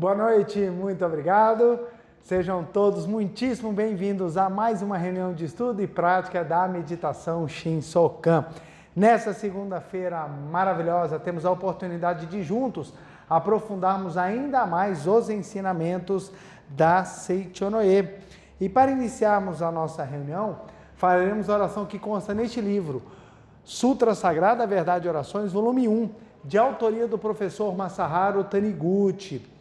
Boa noite, muito obrigado. Sejam todos muitíssimo bem-vindos a mais uma reunião de estudo e prática da meditação Shinsokan. Nessa segunda-feira maravilhosa, temos a oportunidade de juntos aprofundarmos ainda mais os ensinamentos da Seichonoye. E para iniciarmos a nossa reunião, faremos a oração que consta neste livro, Sutra Sagrada, Verdade e Orações, volume 1, de autoria do professor Masaharu Taniguchi.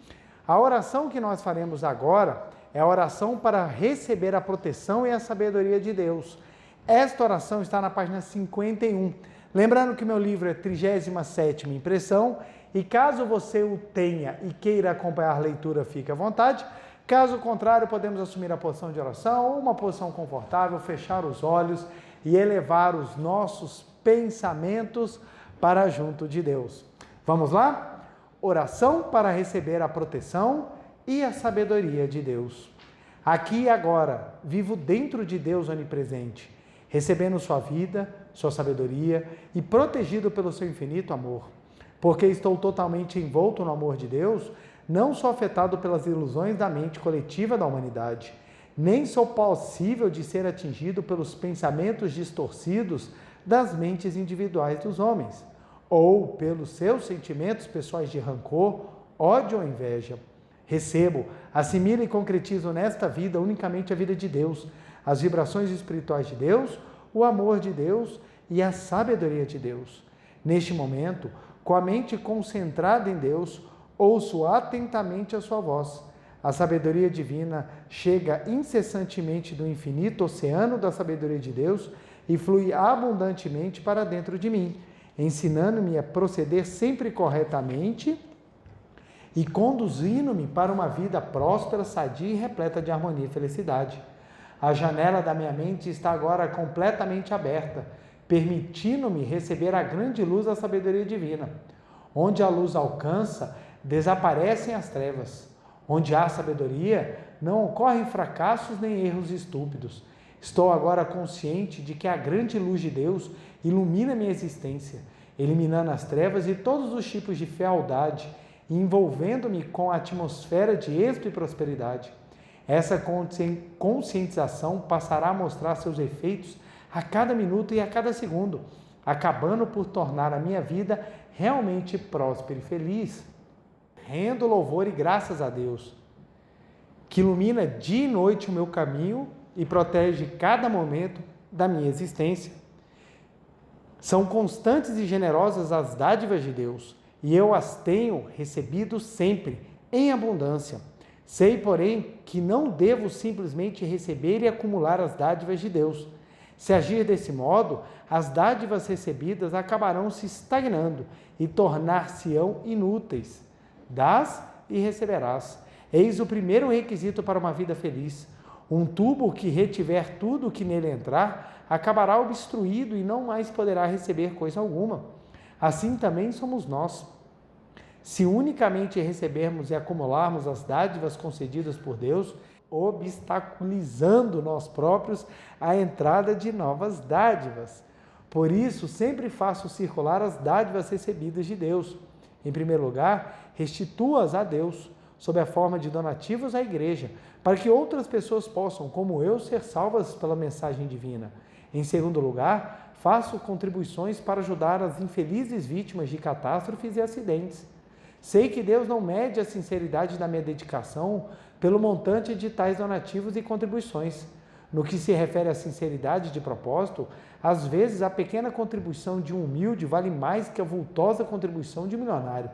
A oração que nós faremos agora é a oração para receber a proteção e a sabedoria de Deus. Esta oração está na página 51. Lembrando que meu livro é 37ª impressão e caso você o tenha e queira acompanhar a leitura, fique à vontade. Caso contrário, podemos assumir a posição de oração ou uma posição confortável, fechar os olhos e elevar os nossos pensamentos para junto de Deus. Vamos lá? Oração para receber a proteção e a sabedoria de Deus. Aqui e agora, vivo dentro de Deus onipresente, recebendo sua vida, sua sabedoria e protegido pelo seu infinito amor. Porque estou totalmente envolto no amor de Deus, não sou afetado pelas ilusões da mente coletiva da humanidade, nem sou passível de ser atingido pelos pensamentos distorcidos das mentes individuais dos homens, ou pelos seus sentimentos pessoais de rancor, ódio ou inveja. Recebo, assimilo e concretizo nesta vida unicamente a vida de Deus, as vibrações espirituais de Deus, o amor de Deus e a sabedoria de Deus. Neste momento, com a mente concentrada em Deus, ouço atentamente a sua voz. A sabedoria divina chega incessantemente do infinito oceano da sabedoria de Deus e flui abundantemente para dentro de mim, ensinando-me a proceder sempre corretamente e conduzindo-me para uma vida próspera, sadia e repleta de harmonia e felicidade. A janela da minha mente está agora completamente aberta, permitindo-me receber a grande luz da sabedoria divina. Onde a luz alcança, desaparecem as trevas. Onde há sabedoria, não ocorrem fracassos nem erros estúpidos. Estou agora consciente de que a grande luz de Deus ilumina minha existência, eliminando as trevas e todos os tipos de fealdade, e envolvendo-me com a atmosfera de êxito e prosperidade. Essa conscientização passará a mostrar seus efeitos a cada minuto e a cada segundo, acabando por tornar a minha vida realmente próspera e feliz. Rendo louvor e graças a Deus, que ilumina dia e noite o meu caminho e protege cada momento da minha existência. São constantes e generosas as dádivas de Deus, e eu as tenho recebido sempre, em abundância. Sei, porém, que não devo simplesmente receber e acumular as dádivas de Deus. Se agir desse modo, as dádivas recebidas acabarão se estagnando e tornar-se-ão inúteis. Dás e receberás. Eis o primeiro requisito para uma vida feliz. Um tubo que retiver tudo o que nele entrar, acabará obstruído e não mais poderá receber coisa alguma. Assim também somos nós. Se unicamente recebermos e acumularmos as dádivas concedidas por Deus, obstaculizando nós próprios a entrada de novas dádivas. Por isso, sempre faço circular as dádivas recebidas de Deus. Em primeiro lugar, restituo-as a Deus, sob a forma de donativos à igreja, para que outras pessoas possam, como eu, ser salvas pela mensagem divina. Em segundo lugar, faço contribuições para ajudar as infelizes vítimas de catástrofes e acidentes. Sei que Deus não mede a sinceridade da minha dedicação pelo montante de tais donativos e contribuições. No que se refere à sinceridade de propósito, às vezes a pequena contribuição de um humilde vale mais que a vultosa contribuição de um milionário.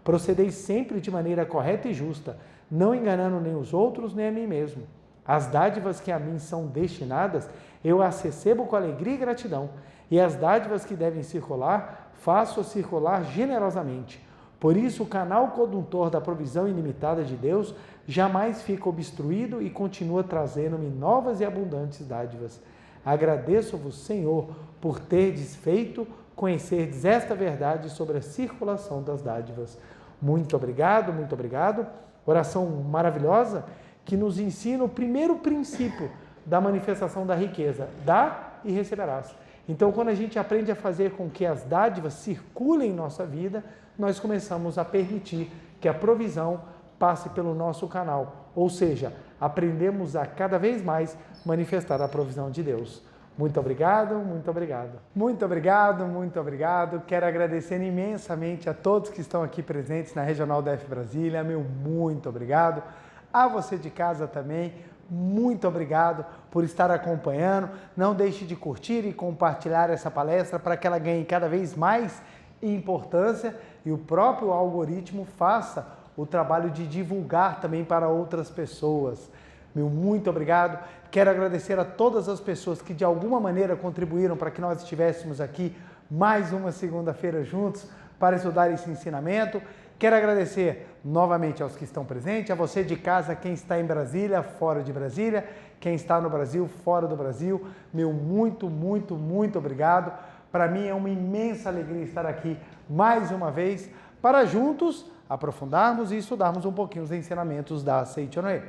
Procedei sempre de maneira correta e justa, não enganando nem os outros nem a mim mesmo. As dádivas que a mim são destinadas, eu as recebo com alegria e gratidão, e as dádivas que devem circular, faço-as circular generosamente. Por isso, o canal condutor da provisão ilimitada de Deus jamais fica obstruído e continua trazendo-me novas e abundantes dádivas. Agradeço-vos, Senhor, por terdes feito conhecerdes esta verdade sobre a circulação das dádivas. Muito obrigado, muito obrigado. Oração maravilhosa que nos ensina o primeiro princípio da manifestação da riqueza. Dá e receberás. Então, quando a gente aprende a fazer com que as dádivas circulem em nossa vida, nós começamos a permitir que a provisão passe pelo nosso canal. Ou seja, aprendemos a cada vez mais manifestar a provisão de Deus. Muito obrigado, muito obrigado. Muito obrigado, muito obrigado. Quero agradecer imensamente a todos que estão aqui presentes na Regional DF Brasília. Meu muito obrigado. A você de casa também, muito obrigado por estar acompanhando. Não deixe de curtir e compartilhar essa palestra para que ela ganhe cada vez mais importância e o próprio algoritmo faça o trabalho de divulgar também para outras pessoas. Meu muito obrigado. Quero agradecer a todas as pessoas que de alguma maneira contribuíram para que nós estivéssemos aqui mais uma segunda-feira juntos para estudar esse ensinamento. Quero agradecer novamente aos que estão presentes, a você de casa, quem está em Brasília, fora de Brasília, quem está no Brasil, fora do Brasil. Meu muito, muito, muito obrigado. Para mim é uma imensa alegria estar aqui mais uma vez para juntos aprofundarmos e estudarmos um pouquinho os ensinamentos da Seichonoye.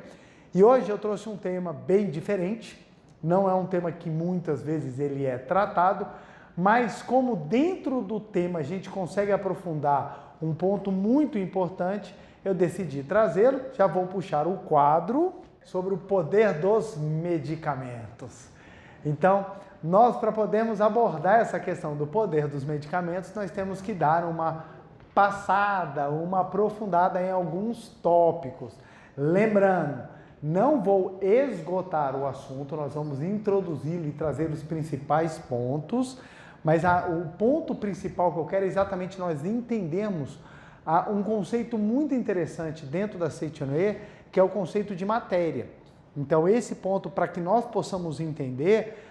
E hoje eu trouxe um tema bem diferente, não é um tema que muitas vezes ele é tratado, mas como dentro do tema a gente consegue aprofundar um ponto muito importante, eu decidi trazê-lo. Já vou puxar o quadro sobre o poder dos medicamentos. Então, nós para podermos abordar essa questão do poder dos medicamentos, nós temos que dar uma passada, uma aprofundada em alguns tópicos. Lembrando, não vou esgotar o assunto, nós vamos introduzi-lo e trazer os principais pontos, mas o ponto principal que eu quero é exatamente nós entendermos um conceito muito interessante dentro da Seichonoye, que é o conceito de matéria. Então, esse ponto, para que nós possamos entender,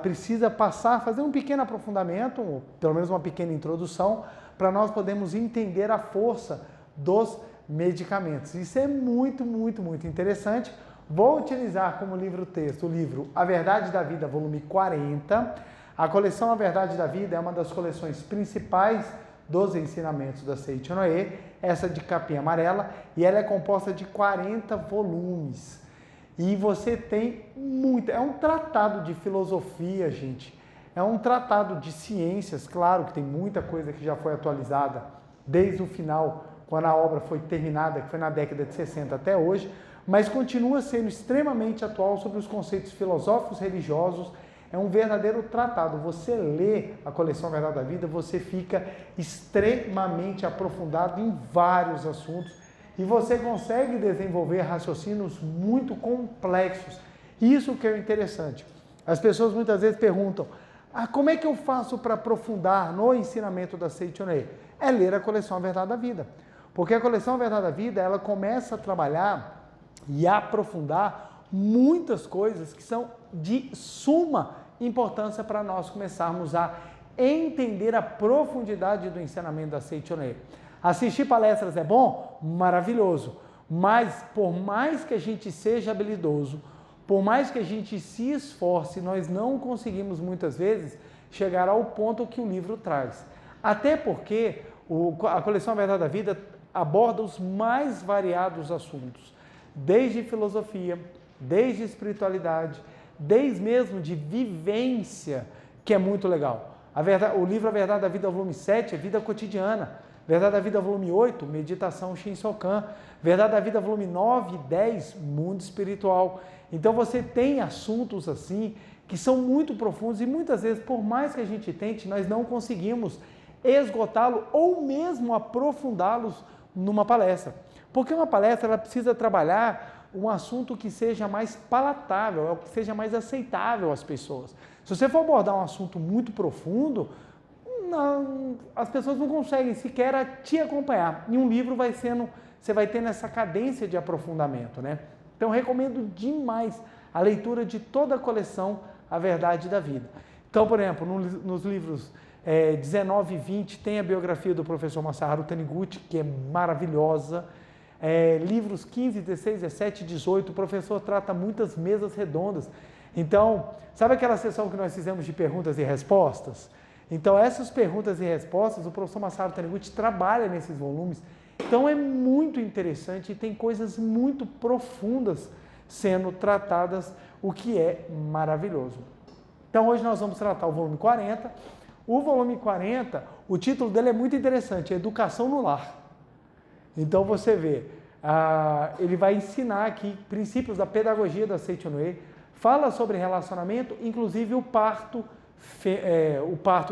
precisa fazer um pequeno aprofundamento, ou pelo menos uma pequena introdução, para nós podermos entender a força dos medicamentos. Isso é muito, muito, muito interessante. Vou utilizar como livro-texto o livro A Verdade da Vida, volume 40. A coleção A Verdade da Vida é uma das coleções principais dos ensinamentos da Seichonoye, essa de capinha amarela, e ela é composta de 40 volumes. E você tem muito, é um tratado de filosofia, gente, é um tratado de ciências, claro que tem muita coisa que já foi atualizada desde o final, quando a obra foi terminada, que foi na década de 60 até hoje, mas continua sendo extremamente atual sobre os conceitos filosóficos religiosos. É um verdadeiro tratado. Você lê a coleção Verdade da Vida, você fica extremamente aprofundado em vários assuntos e você consegue desenvolver raciocínios muito complexos. Isso que é interessante. As pessoas muitas vezes perguntam, como é que eu faço para aprofundar no ensinamento da Seichonoye? É ler a coleção A Verdade da Vida. Porque a coleção A Verdade da Vida, ela começa a trabalhar e a aprofundar muitas coisas que são de suma importância para nós começarmos a entender a profundidade do ensinamento da Seichonoye. Assistir palestras é bom? Maravilhoso. Mas por mais que a gente seja habilidoso, por mais que a gente se esforce, nós não conseguimos muitas vezes chegar ao ponto que o livro traz. Até porque a coleção A Verdade da Vida aborda os mais variados assuntos, desde filosofia, desde espiritualidade, desde mesmo de vivência, que é muito legal. O livro A Verdade da Vida, volume 7, é vida cotidiana. Verdade da Vida, volume 8, meditação Shinsokan. Verdade da Vida, volume 9 e 10, mundo espiritual. Então você tem assuntos assim, que são muito profundos e muitas vezes, por mais que a gente tente, nós não conseguimos esgotá-lo ou mesmo aprofundá-los numa palestra. Porque uma palestra ela precisa trabalhar um assunto que seja mais palatável, que seja mais aceitável às pessoas. Se você for abordar um assunto muito profundo, as pessoas não conseguem sequer te acompanhar. E um livro você vai tendo essa cadência de aprofundamento, né? Então, recomendo demais a leitura de toda a coleção A Verdade da Vida. Então, por exemplo, nos livros 19 e 20 tem a biografia do professor Masaharu Taniguchi, que é maravilhosa. Livros 15, 16, 17 e 18, o professor trata muitas mesas redondas. Então, sabe aquela sessão que nós fizemos de perguntas e respostas? Então, essas perguntas e respostas, o professor Masaharu Taniguchi trabalha nesses volumes. Então, é muito interessante e tem coisas muito profundas sendo tratadas, o que é maravilhoso. Então, hoje nós vamos tratar o volume 40. O volume 40, o título dele é muito interessante, Educação no Lar. Então, você vê, Ele vai ensinar aqui princípios da pedagogia da Seitonue, fala sobre relacionamento, inclusive o parto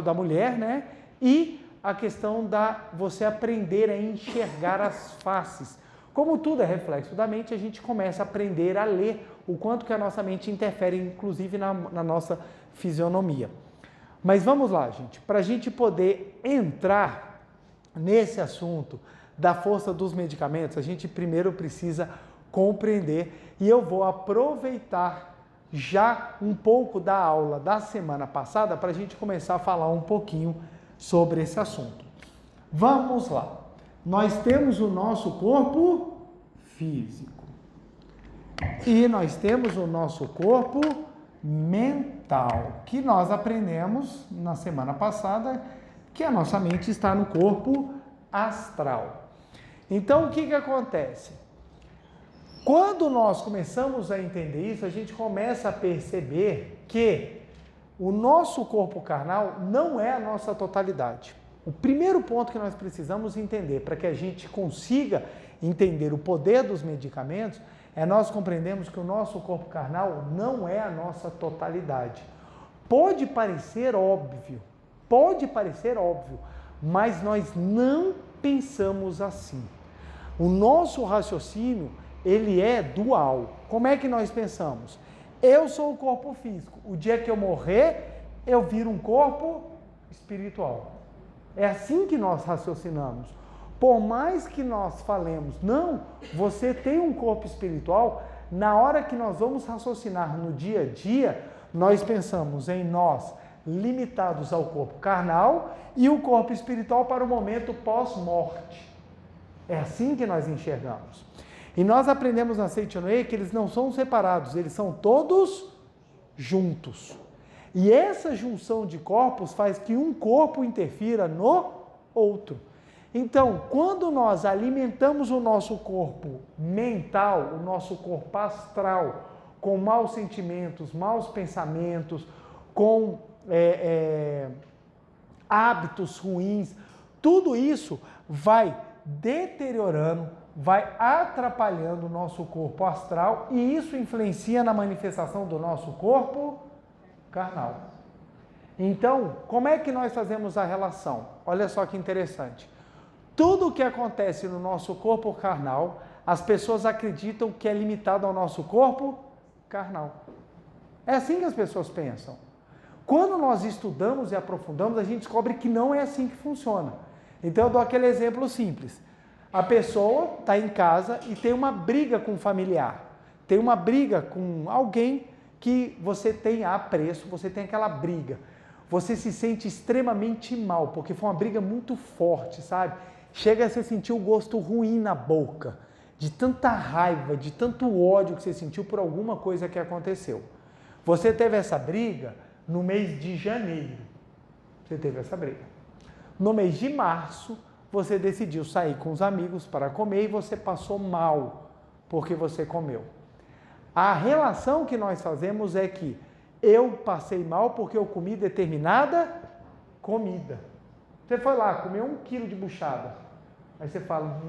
da mulher, né? E a questão da você aprender a enxergar as faces. Como tudo é reflexo da mente, a gente começa a aprender a ler o quanto que a nossa mente interfere, inclusive na nossa fisionomia. Mas vamos lá, gente, para a gente poder entrar nesse assunto da força dos medicamentos, a gente primeiro precisa compreender, e eu vou aproveitar já um pouco da aula da semana passada para a gente começar a falar um pouquinho sobre esse assunto. Vamos lá. Nós temos o nosso corpo físico e nós temos o nosso corpo mental, que nós aprendemos na semana passada que a nossa mente está no corpo astral. Então, o que acontece? Quando nós começamos a entender isso, a gente começa a perceber que o nosso corpo carnal não é a nossa totalidade. O primeiro ponto que nós precisamos entender para que a gente consiga entender o poder dos medicamentos é nós compreendermos que o nosso corpo carnal não é a nossa totalidade. Pode parecer óbvio, mas nós não pensamos assim. O nosso raciocínio, ele é dual. Como é que nós pensamos? Eu sou o corpo físico. O dia que eu morrer, eu viro um corpo espiritual. É assim que nós raciocinamos. Por mais que nós falemos, não, você tem um corpo espiritual, na hora que nós vamos raciocinar no dia a dia, nós pensamos em nós limitados ao corpo carnal e o corpo espiritual para o momento pós-morte. É assim que nós enxergamos. E nós aprendemos na Seitonue que eles não são separados, eles são todos juntos. E essa junção de corpos faz que um corpo interfira no outro. Então, quando nós alimentamos o nosso corpo mental, o nosso corpo astral, com maus sentimentos, maus pensamentos, com hábitos ruins, tudo isso vai deteriorando, vai atrapalhando o nosso corpo astral e isso influencia na manifestação do nosso corpo carnal. Então, como é que nós fazemos a relação? Olha só que interessante. Tudo o que acontece no nosso corpo carnal, as pessoas acreditam que é limitado ao nosso corpo carnal. É assim que as pessoas pensam. Quando nós estudamos e aprofundamos, a gente descobre que não é assim que funciona. Então, eu dou aquele exemplo simples. A pessoa está em casa e tem uma briga com um familiar, tem uma briga com alguém que você tem apreço, você tem aquela briga. Você se sente extremamente mal, porque foi uma briga muito forte, sabe? Chega a você sentir o gosto ruim na boca, de tanta raiva, de tanto ódio que você sentiu por alguma coisa que aconteceu. Você teve essa briga no mês de janeiro. Você teve essa briga. No mês de março, você decidiu sair com os amigos para comer e você passou mal porque você comeu. A relação que nós fazemos é que eu passei mal porque eu comi determinada comida. Você foi lá, comeu 1 quilo de buchada. Aí você fala,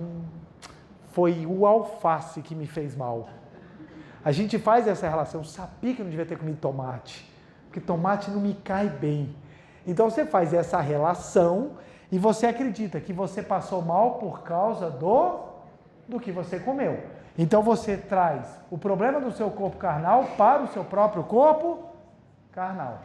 foi o alface que me fez mal. A gente faz essa relação, eu sabia que eu não devia ter comido tomate, porque tomate não me cai bem. Então você faz essa relação e você acredita que você passou mal por causa do que você comeu. Então você traz o problema do seu corpo carnal para o seu próprio corpo carnal.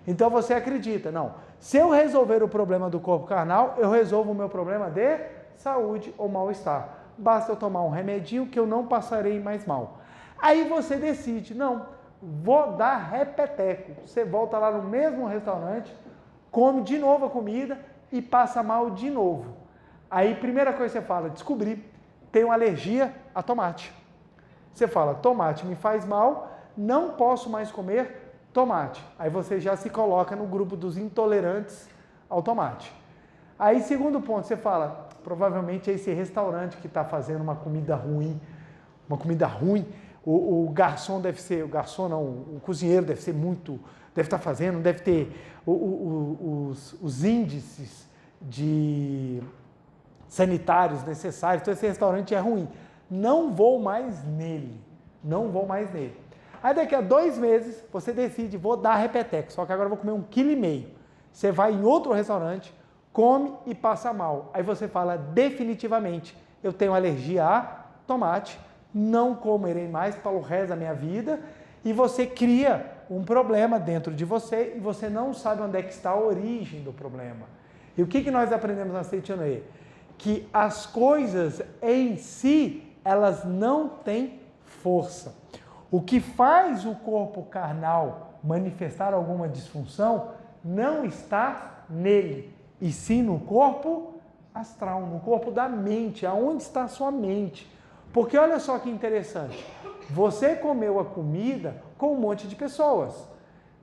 Então você acredita, não, se eu resolver o problema do corpo carnal, eu resolvo o meu problema de saúde ou mal-estar. Basta eu tomar um remedinho que eu não passarei mais mal. Aí você decide, não, vou dar repeteco. Você volta lá no mesmo restaurante, come de novo a comida e passa mal de novo. Aí, primeira coisa que você fala, descobri, tenho alergia a tomate. Você fala, tomate me faz mal, não posso mais comer tomate. Aí você já se coloca no grupo dos intolerantes ao tomate. Aí, segundo ponto, você fala, provavelmente é esse restaurante que está fazendo uma comida ruim, o garçom deve ser, o garçom não, o cozinheiro deve ser muito, deve estar fazendo, deve ter os índices de sanitários necessários, então esse restaurante é ruim. não vou mais nele. Não vou mais nele. Aí daqui a 2 meses, você decide, vou dar repeteco, só que agora eu vou comer 1,5 kg. Você vai em outro restaurante, come e passa mal. Aí você fala, definitivamente, eu tenho alergia a tomate, não comerei mais pelo resto da minha vida, e você cria um problema dentro de você e você não sabe onde é que está a origem do problema. E o que nós aprendemos na Seitianoye? Que as coisas em si, elas não têm força. O que faz o corpo carnal manifestar alguma disfunção não está nele, e sim no corpo astral, no corpo da mente, aonde está a sua mente. Porque olha só que interessante, você comeu a comida com um monte de pessoas,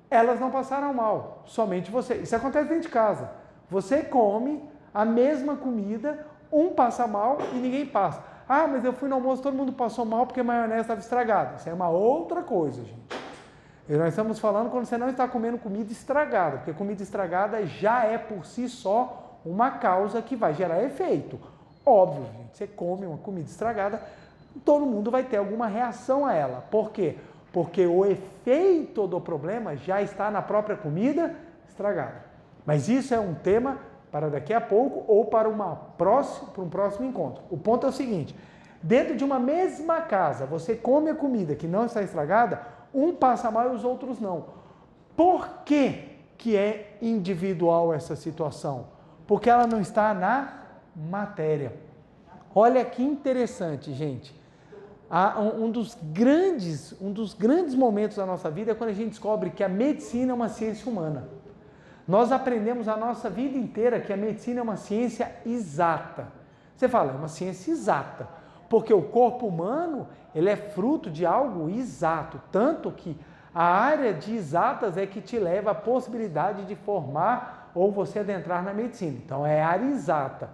elas não passaram mal, somente você. Isso acontece dentro de casa, você come a mesma comida, um passa mal e ninguém passa. Ah, mas eu fui no almoço, todo mundo passou mal porque a maionese estava estragada. Isso é uma outra coisa, gente. E nós estamos falando quando você não está comendo comida estragada, porque comida estragada já é por si só uma causa que vai gerar efeito. Óbvio, gente, você come uma comida estragada, todo mundo vai ter alguma reação a ela. Por quê? Porque o efeito do problema já está na própria comida estragada. Mas isso é um tema para daqui a pouco ou para um próximo encontro. O ponto é o seguinte, dentro de uma mesma casa, você come a comida que não está estragada, um passa mal e os outros não. Por que é individual essa situação? Porque ela não está na matéria. Olha que interessante, gente. Um dos grandes momentos da nossa vida é quando a gente descobre que a medicina é uma ciência humana. Nós aprendemos a nossa vida inteira que a medicina é uma ciência exata. Você fala, é uma ciência exata, porque o corpo humano, ele é fruto de algo exato, tanto que a área de exatas é que te leva à possibilidade de formar ou você adentrar na medicina. Então, é a área exata.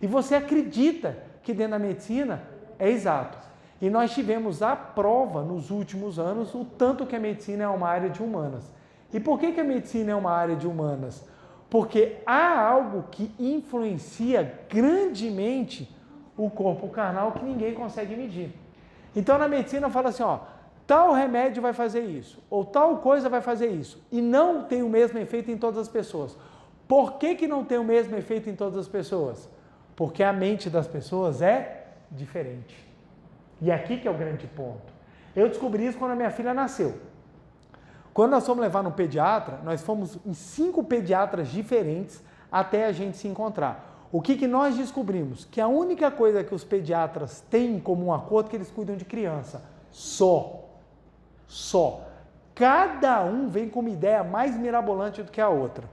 E você acredita que dentro da medicina é exato. E nós tivemos a prova nos últimos anos o tanto que a medicina é uma área de humanas. E por que a medicina é uma área de humanas? Porque há algo que influencia grandemente o corpo carnal que ninguém consegue medir. Então na medicina fala assim, ó, tal remédio vai fazer isso, ou tal coisa vai fazer isso, e não tem o mesmo efeito em todas as pessoas. Por que não tem o mesmo efeito em todas as pessoas? Porque a mente das pessoas é diferente. E aqui que é o grande ponto. Eu descobri isso quando a minha filha nasceu. Quando nós fomos levar no pediatra, nós fomos em 5 pediatras diferentes até a gente se encontrar. O que nós descobrimos? Que a única coisa que os pediatras têm em comum acordo é que eles cuidam de criança. Só. Cada um vem com uma ideia mais mirabolante do que a outra.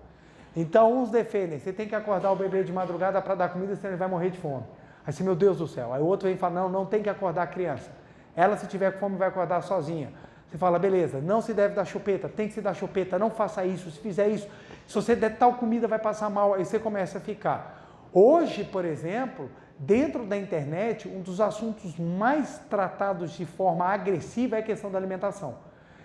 Então, uns defendem, você tem que acordar o bebê de madrugada para dar comida, senão ele vai morrer de fome. Aí você, meu Deus do céu. Aí o outro vem e fala, não tem que acordar a criança. Ela, se tiver com fome, vai acordar sozinha. Você fala, beleza, não se deve dar chupeta, tem que se dar chupeta, não faça isso, se fizer isso, se você der tal comida vai passar mal, aí você começa a ficar. Hoje, por exemplo, dentro da internet, um dos assuntos mais tratados de forma agressiva é a questão da alimentação.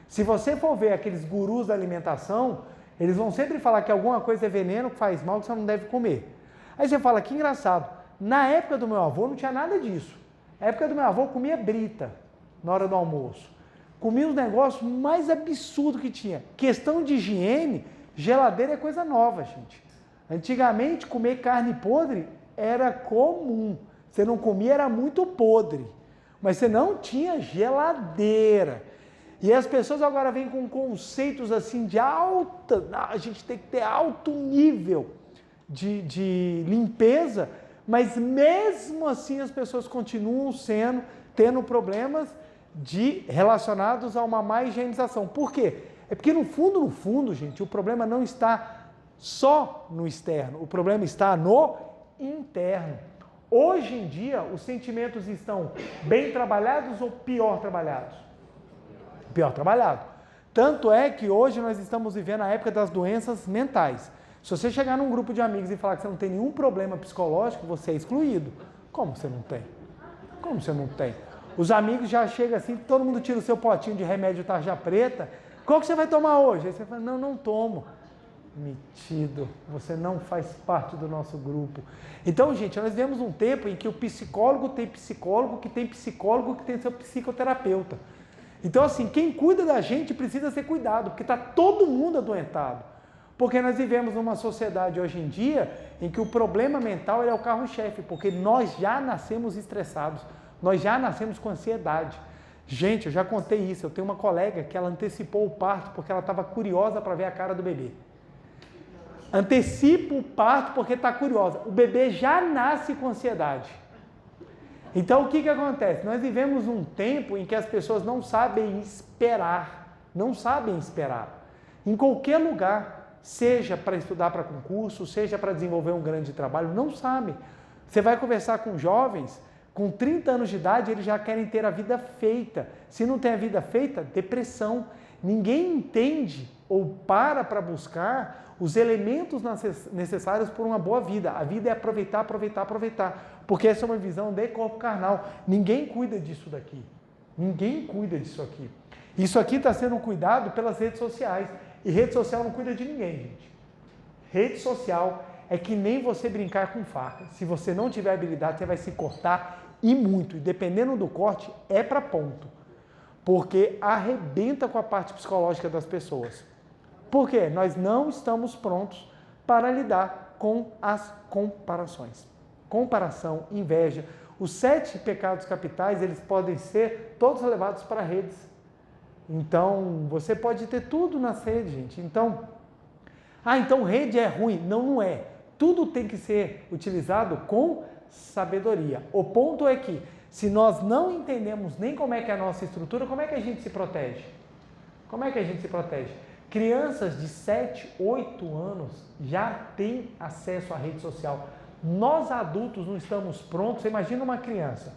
Se você for ver aqueles gurus da alimentação, eles vão sempre falar que alguma coisa é veneno, que faz mal, que você não deve comer. Aí você fala, que engraçado, na época do meu avô não tinha nada disso. Na época do meu avô comia brita na hora do almoço. Comia os negócios mais absurdos que tinha. Questão de higiene, geladeira é coisa nova, gente. Antigamente, comer carne podre era comum. Você não comia, era muito podre. Mas você não tinha geladeira. E as pessoas agora vêm com conceitos assim de alta... A gente tem que ter alto nível de limpeza, mas mesmo assim as pessoas continuam tendo problemas relacionados a uma má higienização. Por quê? É porque no fundo, gente, o problema não está só no externo, o problema está no interno. Hoje em dia, os sentimentos estão bem trabalhados ou pior trabalhados? Pior trabalhado. Tanto é que hoje nós estamos vivendo a época das doenças mentais. Se você chegar num grupo de amigos e falar que você não tem nenhum problema psicológico, você é excluído. Como você não tem? Como você não tem? Os amigos já chegam assim, todo mundo tira o seu potinho de remédio tarja preta. Qual que você vai tomar hoje? Aí você fala, não tomo. Metido, você não faz parte do nosso grupo. Então, gente, nós vivemos um tempo em que o psicólogo tem psicólogo, que tem psicólogo, que tem seu psicoterapeuta. Então, assim, quem cuida da gente precisa ser cuidado, porque está todo mundo adoentado. Porque nós vivemos numa sociedade hoje em dia em que o problema mental é o carro-chefe, porque nós já nascemos estressados, nós já nascemos com ansiedade. Gente, eu já contei isso, eu tenho uma colega que ela antecipou o parto porque ela estava curiosa para ver a cara do bebê. Antecipa o parto porque está curiosa. O bebê já nasce com ansiedade. Então, o que acontece? Nós vivemos um tempo em que as pessoas não sabem esperar. Não sabem esperar. Em qualquer lugar, seja para estudar para concurso, seja para desenvolver um grande trabalho, não sabem. Você vai conversar com jovens, com 30 anos de idade, eles já querem ter a vida feita. Se não tem a vida feita, depressão. Ninguém entende ou para buscar os elementos necessários por uma boa vida. A vida é aproveitar, aproveitar, aproveitar. Porque essa é uma visão de corpo carnal. Ninguém cuida disso daqui. Ninguém cuida disso aqui. Isso aqui está sendo cuidado pelas redes sociais. E rede social não cuida de ninguém, gente. Rede social é que nem você brincar com faca. Se você não tiver habilidade, você vai se cortar e muito. E dependendo do corte, é para ponto. Porque arrebenta com a parte psicológica das pessoas. Por quê? Nós não estamos prontos para lidar com as comparações. Comparação, inveja. Os 7 pecados capitais, eles podem ser todos levados para redes. Então, você pode ter tudo nas redes, gente. Então rede é ruim. Não, não é. Tudo tem que ser utilizado com sabedoria. O ponto é que, se nós não entendemos nem como é que é a nossa estrutura, como é que a gente se protege? Como é que a gente se protege? Crianças de 7, 8 anos já têm acesso à rede social. Nós adultos não estamos prontos. Você imagina uma criança.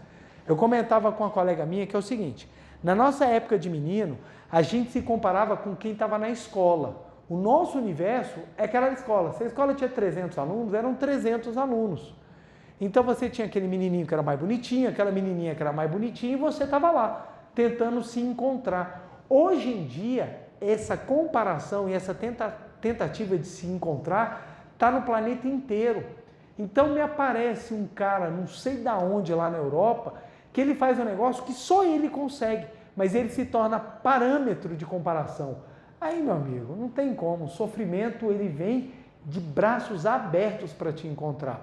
Eu comentava com uma colega minha que é o seguinte: na nossa época de menino, a gente se comparava com quem estava na escola. O nosso universo é aquela escola. Se a escola tinha 300 alunos, eram 300 alunos. Então você tinha aquele menininho que era mais bonitinho, aquela menininha que era mais bonitinha, e você estava lá, tentando se encontrar. Hoje em dia, essa comparação e essa tentativa de se encontrar está no planeta inteiro. Então me aparece um cara, não sei da onde, lá na Europa, que ele faz um negócio que só ele consegue, mas ele se torna parâmetro de comparação. Aí, meu amigo, não tem como. O sofrimento, ele vem de braços abertos para te encontrar.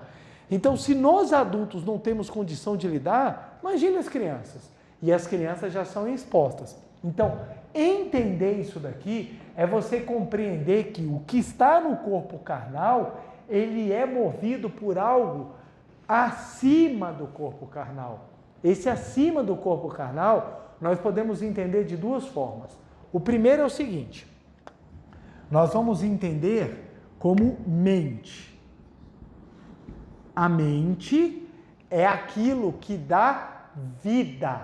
Então, se nós adultos não temos condição de lidar, imagine as crianças. E as crianças já são expostas. Então, entender isso daqui é você compreender que o que está no corpo carnal, ele é movido por algo acima do corpo carnal. Esse acima do corpo carnal, nós podemos entender de 2 formas. O primeiro é o seguinte: nós vamos entender como mente. A mente é aquilo que dá vida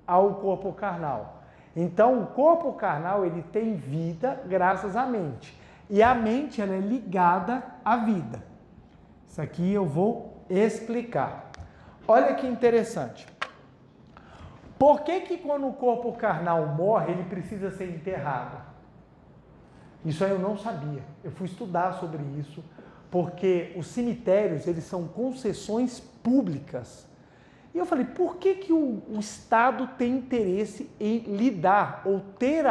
ao corpo carnal. Então, o corpo carnal, ele tem vida graças à mente. E a mente, ela é ligada à vida. Isso aqui eu vou explicar. Olha que interessante. Por que quando o corpo carnal morre, ele precisa ser enterrado? Isso aí eu não sabia. Eu fui estudar sobre isso, porque os cemitérios, eles são concessões públicas. E eu falei, por que o Estado tem interesse em lidar ou ter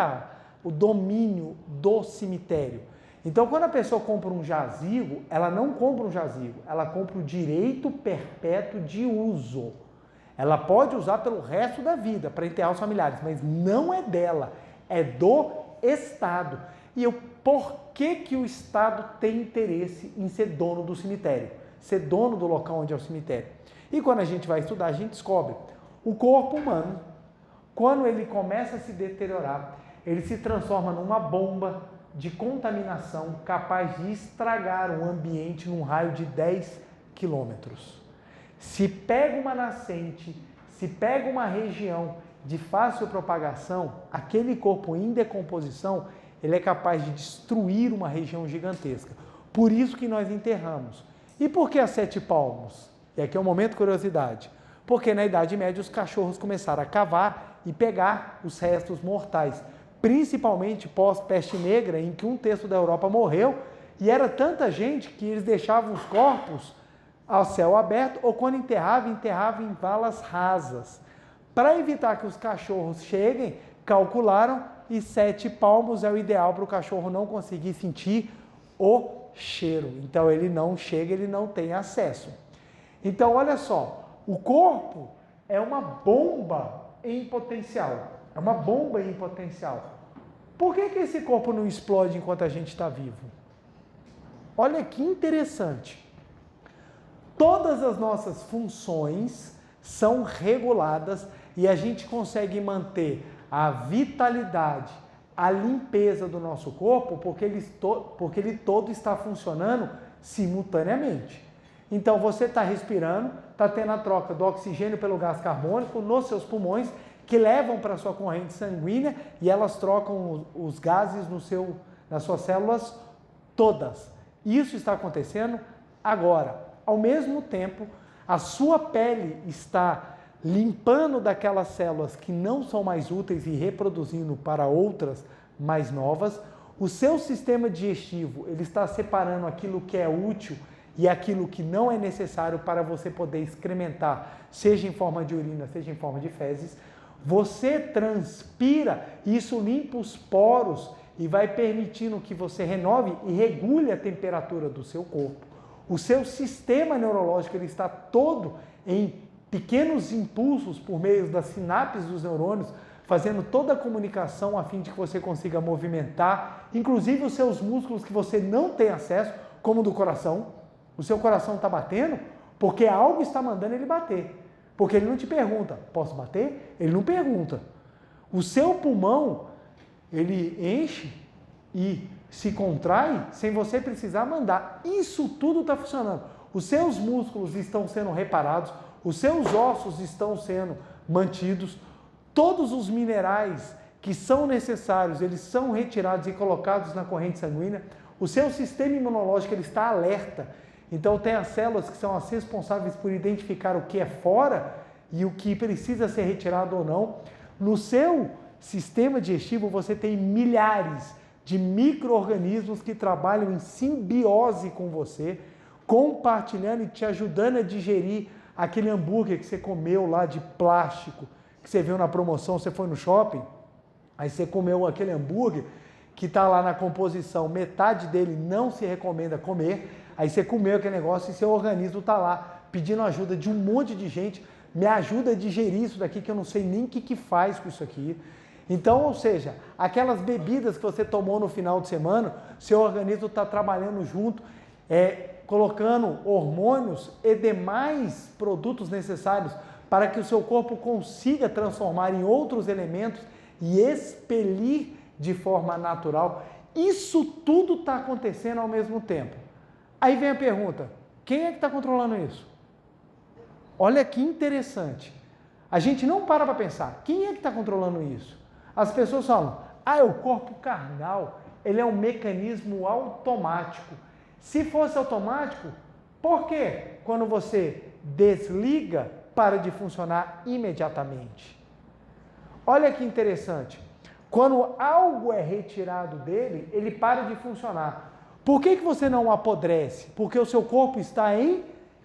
o domínio do cemitério? Então, quando a pessoa compra um jazigo, ela não compra um jazigo, ela compra o direito perpétuo de uso. Ela pode usar pelo resto da vida para enterrar os familiares, mas não é dela, é do Estado. E por que o Estado tem interesse em ser dono do cemitério? Ser dono do local onde é o cemitério? E quando a gente vai estudar, a gente descobre o corpo humano, quando ele começa a se deteriorar, ele se transforma numa bomba de contaminação capaz de estragar um ambiente num raio de 10 quilômetros. Se pega uma nascente, se pega uma região de fácil propagação, aquele corpo em decomposição, ele é capaz de destruir uma região gigantesca. Por isso que nós enterramos. E por que a 7 palmos? E aqui é um momento de curiosidade. Porque na Idade Média os cachorros começaram a cavar e pegar os restos mortais, principalmente pós-peste negra, em que 1/3 da Europa morreu E era tanta gente que eles deixavam os corpos ao céu aberto, ou quando enterravam em valas rasas. Para evitar que os cachorros cheguem, calcularam e 7 palmos é o ideal para o cachorro não conseguir sentir o cheiro. Então ele não chega, ele não tem acesso. Então olha só, o corpo é uma bomba em potencial. É uma bomba em potencial. Por que esse corpo não explode enquanto a gente está vivo? Olha que interessante. Todas as nossas funções são reguladas e a gente consegue manter a vitalidade, a limpeza do nosso corpo, porque ele todo está funcionando simultaneamente. Então você está respirando, está tendo a troca do oxigênio pelo gás carbônico nos seus pulmões, que levam para a sua corrente sanguínea e elas trocam os gases nas suas células todas. Isso está acontecendo agora. Ao mesmo tempo, a sua pele está limpando daquelas células que não são mais úteis e reproduzindo para outras mais novas. O seu sistema digestivo, ele está separando aquilo que é útil e aquilo que não é necessário para você poder excrementar, seja em forma de urina, seja em forma de fezes. Você transpira, isso limpa os poros e vai permitindo que você renove e regule a temperatura do seu corpo. O seu sistema neurológico ele está todo em pequenos impulsos por meio das sinapses dos neurônios, fazendo toda a comunicação a fim de que você consiga movimentar, inclusive os seus músculos que você não tem acesso, como o do coração. O seu coração está batendo porque algo está mandando ele bater. Porque ele não te pergunta, posso bater? Ele não pergunta. O seu pulmão, ele enche e se contrai sem você precisar mandar. Isso tudo está funcionando. Os seus músculos estão sendo reparados, os seus ossos estão sendo mantidos, todos os minerais que são necessários, eles são retirados e colocados na corrente sanguínea. O seu sistema imunológico ele está alerta. Então tem as células que são as responsáveis por identificar o que é fora e o que precisa ser retirado ou não. No seu sistema digestivo você tem milhares de micro-organismos que trabalham em simbiose com você, compartilhando e te ajudando a digerir aquele hambúrguer que você comeu lá de plástico, que você viu na promoção, você foi no shopping, aí você comeu aquele hambúrguer que está lá na composição, metade dele não se recomenda comer, aí você comeu aquele negócio e seu organismo está lá pedindo ajuda de um monte de gente, me ajuda a digerir isso daqui que eu não sei nem o que faz com isso aqui. Então, ou seja, aquelas bebidas que você tomou no final de semana, seu organismo está trabalhando junto, colocando hormônios e demais produtos necessários para que o seu corpo consiga transformar em outros elementos e expelir de forma natural. Isso tudo está acontecendo ao mesmo tempo. Aí vem a pergunta, quem é que está controlando isso? Olha que interessante. A gente não para pensar, quem é que está controlando isso? As pessoas falam, é o corpo carnal, ele é um mecanismo automático. Se fosse automático, por que quando você desliga, para de funcionar imediatamente? Olha que interessante. Quando algo é retirado dele, ele para de funcionar. Por que você não apodrece? Porque o seu corpo está em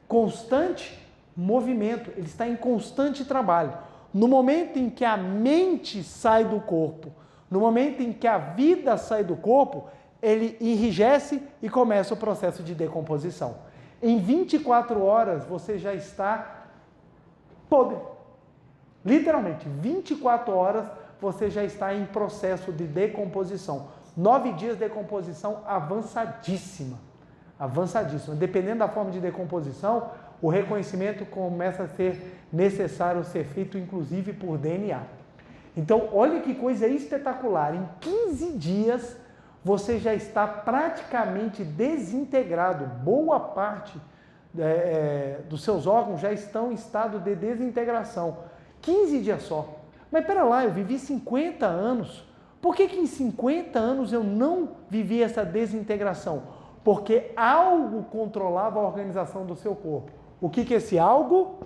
constante movimento, ele está em constante trabalho. No momento em que a mente sai do corpo, no momento em que a vida sai do corpo, ele enrijece e começa o processo de decomposição. Em 24 horas você já está podre. Literalmente, 24 horas você já está em processo de decomposição. 9 dias de decomposição avançadíssima. Avançadíssima. Dependendo da forma de decomposição, o reconhecimento começa a ser necessário ser feito, inclusive, por DNA. Então, olha que coisa espetacular. Em 15 dias, você já está praticamente desintegrado. Boa parte dos seus órgãos já estão em estado de desintegração. 15 dias só. Mas pera lá, eu vivi 50 anos. Por que em 50 anos eu não vivi essa desintegração? Porque algo controlava a organização do seu corpo. O que é esse algo?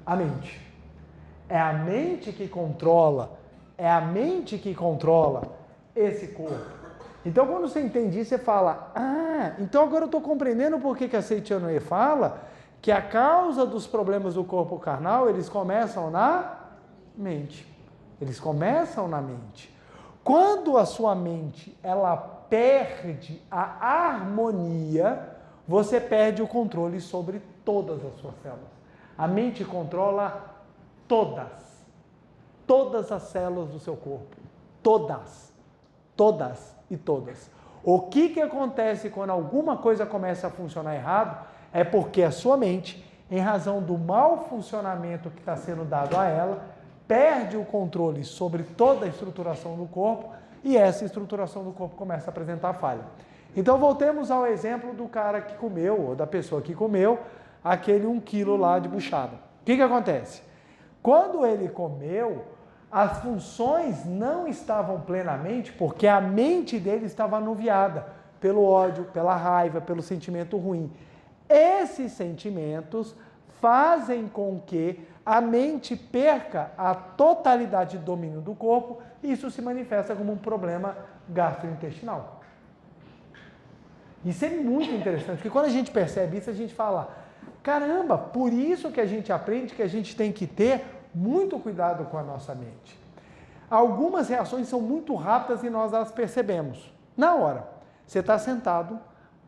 A mente. É a mente que controla, esse corpo. Então, quando você entende isso, você fala, então agora eu estou compreendendo por que a Seitianoye fala que a causa dos problemas do corpo carnal, eles começam na mente. Eles começam na mente. Quando a sua mente, ela perde a harmonia, você perde o controle sobre todas as suas células. A mente controla todas as células do seu corpo. Todas e todas. O que acontece quando alguma coisa começa a funcionar errado é porque a sua mente, em razão do mau funcionamento que está sendo dado a ela, perde o controle sobre toda a estruturação do corpo e essa estruturação do corpo começa a apresentar falha. Então voltemos ao exemplo do cara que comeu, ou da pessoa que comeu, aquele 1 quilo lá de buchada. O que acontece? Quando ele comeu, as funções não estavam plenamente porque a mente dele estava anuviada pelo ódio, pela raiva, pelo sentimento ruim. Esses sentimentos fazem com que a mente perca a totalidade de domínio do corpo e isso se manifesta como um problema gastrointestinal. Isso é muito interessante, porque quando a gente percebe isso, a gente fala, caramba, por isso que a gente aprende que a gente tem que ter muito cuidado com a nossa mente. Algumas reações são muito rápidas e nós as percebemos. Na hora, você está sentado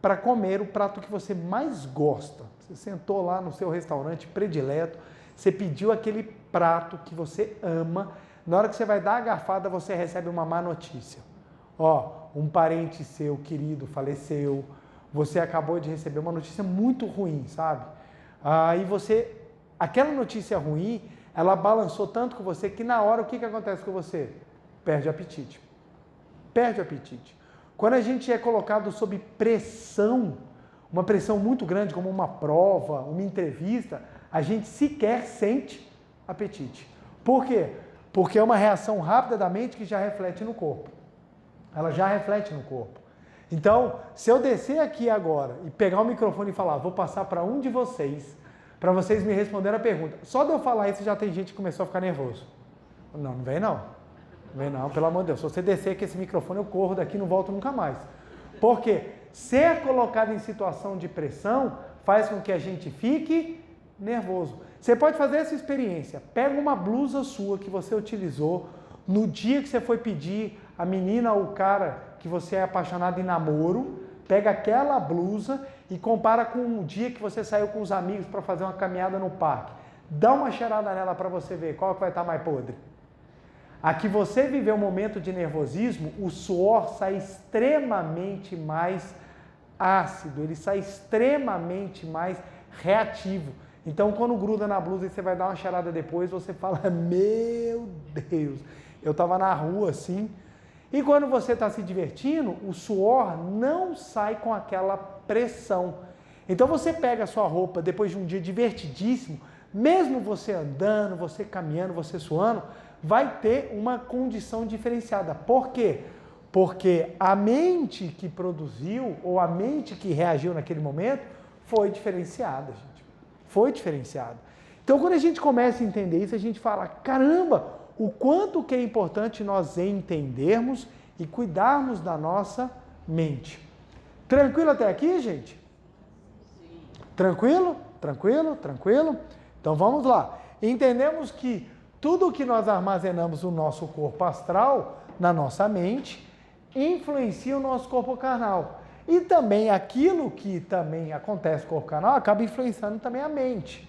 para comer o prato que você mais gosta. Você sentou lá no seu restaurante predileto, você pediu aquele prato que você ama. Na hora que você vai dar a garfada, você recebe uma má notícia. Um parente seu querido faleceu, você acabou de receber uma notícia muito ruim, sabe? Aí aquela notícia ruim, ela balançou tanto com você que na hora o que acontece com você? Perde o apetite. Perde o apetite. Quando a gente é colocado sob pressão, uma pressão muito grande, como uma prova, uma entrevista, a gente sequer sente apetite. Por quê? Porque é uma reação rápida da mente que já reflete no corpo. Ela já reflete no corpo. Então, se eu descer aqui agora e pegar o microfone e falar, vou passar para um de vocês, para vocês me responderem a pergunta. Só de eu falar isso já tem gente que começou a ficar nervoso. Não vem não. Não vem não, pelo amor de Deus. Se você descer aqui esse microfone, eu corro daqui e não volto nunca mais. Porque ser colocado em situação de pressão faz com que a gente fique nervoso. Você pode fazer essa experiência. Pega uma blusa sua que você utilizou no dia que você foi pedir a menina ou o cara que você é apaixonado em namoro, pega aquela blusa e compara com o dia que você saiu com os amigos para fazer uma caminhada no parque. Dá uma cheirada nela para você ver qual que vai estar mais podre. A que você viveu um momento de nervosismo, o suor sai extremamente mais ácido, ele sai extremamente mais reativo. Então, quando gruda na blusa e você vai dar uma cheirada depois, você fala, meu Deus, eu estava na rua assim. E quando você está se divertindo, o suor não sai com aquela pressão. Então, você pega a sua roupa depois de um dia divertidíssimo, mesmo você andando, você caminhando, você suando, vai ter uma condição diferenciada. Por quê? Porque a mente que produziu, ou a mente que reagiu naquele momento, foi diferenciada, gente. Foi diferenciada. Então, quando a gente começa a entender isso, a gente fala, caramba, o quanto que é importante nós entendermos e cuidarmos da nossa mente. Tranquilo até aqui, gente? Sim. Tranquilo? Tranquilo? Tranquilo? Então, vamos lá. Entendemos que tudo que nós armazenamos no nosso corpo astral, na nossa mente, influencia o nosso corpo carnal. E também aquilo que também acontece com o corpo carnal acaba influenciando também a mente.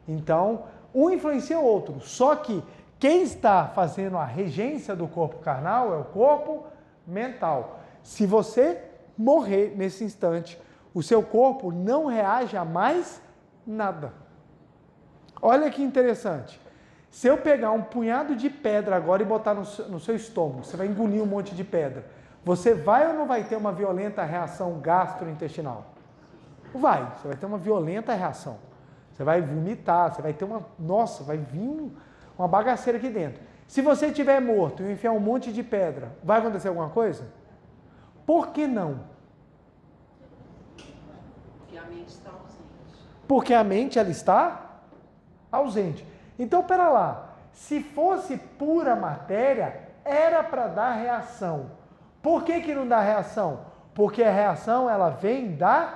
Então, um influencia o outro. Só que quem está fazendo a regência do corpo carnal é o corpo mental. Se você morrer nesse instante, o seu corpo não reage a mais nada. Olha que interessante. Se eu pegar um punhado de pedra agora e botar no seu estômago, você vai engolir um monte de pedra. Você vai ou não vai ter uma violenta reação gastrointestinal? Vai, você vai ter uma violenta reação. Você vai vomitar, você vai ter uma... Nossa, vai vir uma bagaceira aqui dentro. Se você estiver morto e enfiar um monte de pedra, vai acontecer alguma coisa? Por que não? Porque a mente está ausente. Porque a mente, ela está ausente. Então, pera lá, se fosse pura matéria, era para dar reação. Por que não dá reação? Porque a reação ela vem da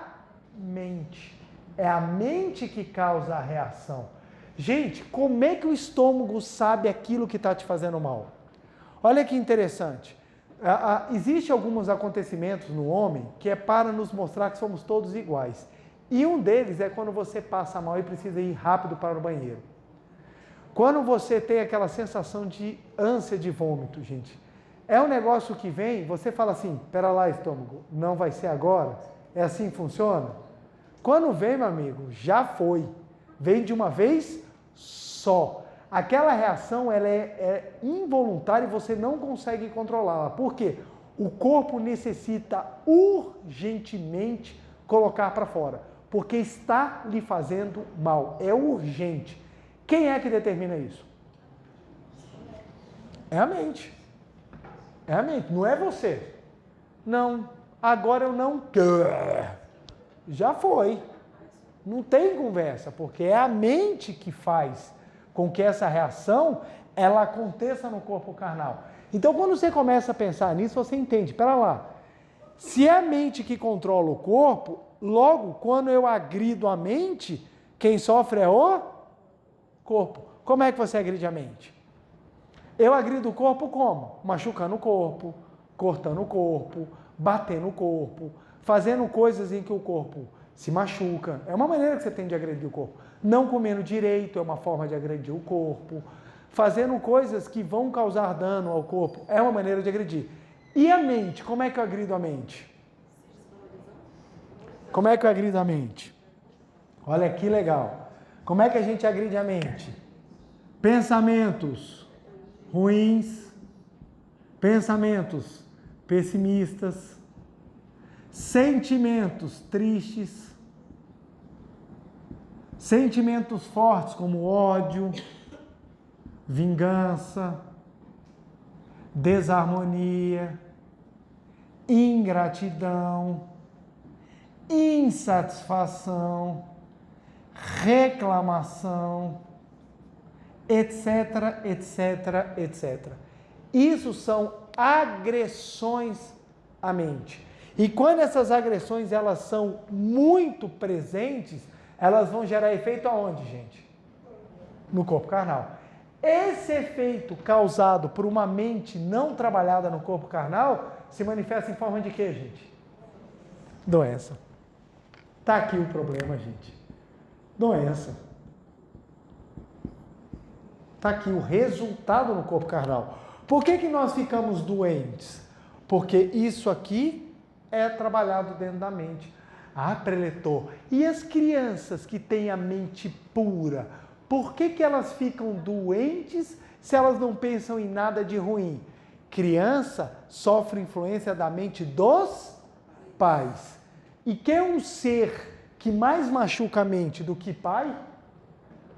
mente. É a mente que causa a reação. Gente, como é que o estômago sabe aquilo que está te fazendo mal? Olha que interessante. Existem alguns acontecimentos no homem que é para nos mostrar que somos todos iguais. E um deles é quando você passa mal e precisa ir rápido para o banheiro. Quando você tem aquela sensação de ânsia de vômito, gente. É um negócio que vem, você fala assim, pera lá, estômago, não vai ser agora? É assim que funciona? Quando vem, meu amigo, já foi. Vem de uma vez só. Aquela reação, ela é involuntária e você não consegue controlá-la. Por quê? O corpo necessita urgentemente colocar para fora, porque está lhe fazendo mal. É urgente. Quem é que determina isso? É a mente. É a mente, não é você. Não, agora eu não quero. Já foi. Não tem conversa, porque é a mente que faz com que essa reação ela aconteça no corpo carnal. Então, quando você começa a pensar nisso, você entende, espera lá. Se é a mente que controla o corpo, logo, quando eu agrido a mente, quem sofre é o corpo. Como é que você agride a mente? Eu agrido o corpo como? Machucando o corpo, cortando o corpo, batendo o corpo, fazendo coisas em que o corpo se machuca. É uma maneira que você tem de agredir o corpo. Não comendo direito é uma forma de agredir o corpo. Fazendo coisas que vão causar dano ao corpo é uma maneira de agredir. E a mente? Como é que eu agrido a mente? Como é que eu agrido a mente? Olha que legal. Como é que a gente agride a mente? Pensamentos ruins, pensamentos pessimistas, sentimentos tristes, sentimentos fortes como ódio, vingança, desarmonia, ingratidão, insatisfação, reclamação, etc, etc, etc. Isso são agressões à mente. E quando essas agressões elas são muito presentes, elas vão gerar efeito aonde, gente? No corpo carnal. Esse efeito causado por uma mente não trabalhada no corpo carnal se manifesta em forma de quê, gente? Doença. Tá aqui o problema, gente. Doença. Está aqui o resultado no corpo carnal. Por que nós ficamos doentes? Porque isso aqui é trabalhado dentro da mente. Ah, preletor, e as crianças que têm a mente pura, por que elas ficam doentes se elas não pensam em nada de ruim? Criança sofre influência da mente dos pais. E quer um ser que mais machuca a mente do que pai?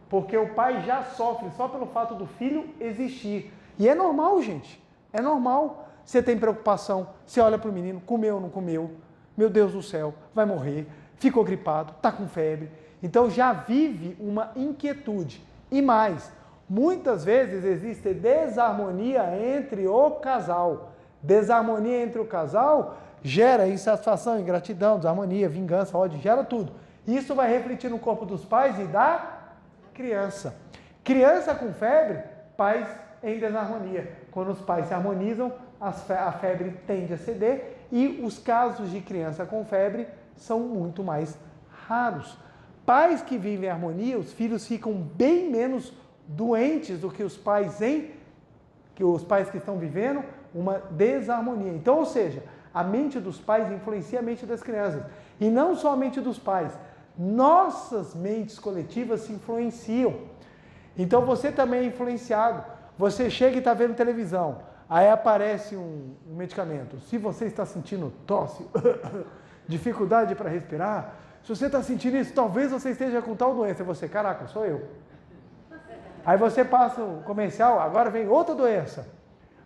Porque o pai já sofre só pelo fato do filho existir. E é normal, gente. É normal. Você tem preocupação, você olha para o menino, comeu ou não comeu? Meu Deus do céu, vai morrer, ficou gripado, está com febre. Então já vive uma inquietude. E mais, muitas vezes existe desarmonia entre o casal. Desarmonia entre o casal gera insatisfação, ingratidão, desarmonia, vingança, ódio, gera tudo. Isso vai refletir no corpo dos pais e da criança. Criança com febre, pais em desarmonia. Quando os pais se harmonizam, a febre tende a ceder e os casos de criança com febre são muito mais raros. Pais que vivem em harmonia, os filhos ficam bem menos doentes do que os pais que estão vivendo uma desarmonia. Então, ou seja, a mente dos pais influencia a mente das crianças. E não só a mente dos pais, nossas mentes coletivas se influenciam. Então você também é influenciado. Você chega e está vendo televisão, aí aparece um medicamento. Se você está sentindo tosse, dificuldade para respirar, se você está sentindo isso, talvez você esteja com tal doença. E você, caraca, sou eu. Aí você passa o comercial, agora vem outra doença.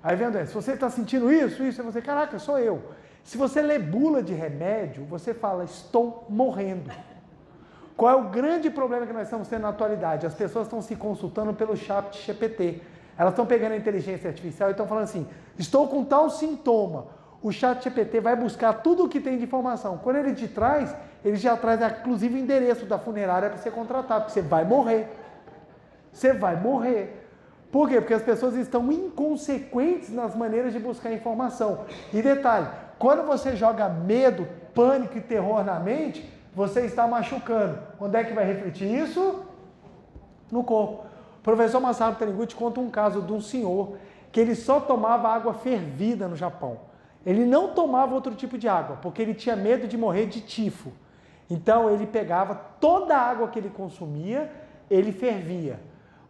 Aí vem a doença. Se você está sentindo isso, e você, caraca, sou eu. Se você lê bula de remédio, você fala, estou morrendo. Qual é o grande problema que nós estamos tendo na atualidade? As pessoas estão se consultando pelo chat GPT. Elas estão pegando a inteligência artificial e estão falando assim, estou com tal sintoma. o ChatGPT vai buscar tudo o que tem de informação. Quando ele te traz, ele já traz inclusive o endereço da funerária para você contratar, porque você vai morrer. Você vai morrer. Por quê? Porque as pessoas estão inconsequentes nas maneiras de buscar informação. E detalhe, quando você joga medo, pânico e terror na mente, você está machucando. Onde é que vai refletir isso? No corpo. O professor Masaru Taniguchi conta um caso de um senhor que ele só tomava água fervida no Japão. Ele não tomava outro tipo de água, porque ele tinha medo de morrer de tifo. Então ele pegava toda a água que ele consumia, ele fervia.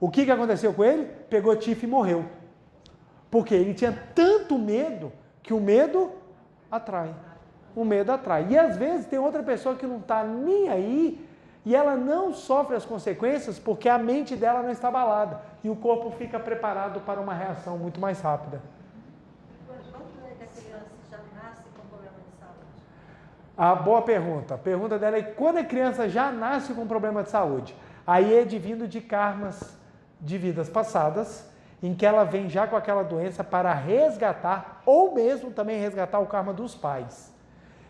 O que aconteceu com ele? Pegou tifo e morreu. Porque ele tinha tanto medo que o medo atrai. O medo atrai. E às vezes tem outra pessoa que não está nem aí e ela não sofre as consequências porque a mente dela não está abalada. E o corpo fica preparado para uma reação muito mais rápida. Quanto é que a criança já nasce com problema de saúde? A boa pergunta. A pergunta dela é quando a criança já nasce com problema de saúde? Aí é advindo de karmas de vidas passadas, em que ela vem já com aquela doença para resgatar, ou mesmo também resgatar o karma dos pais.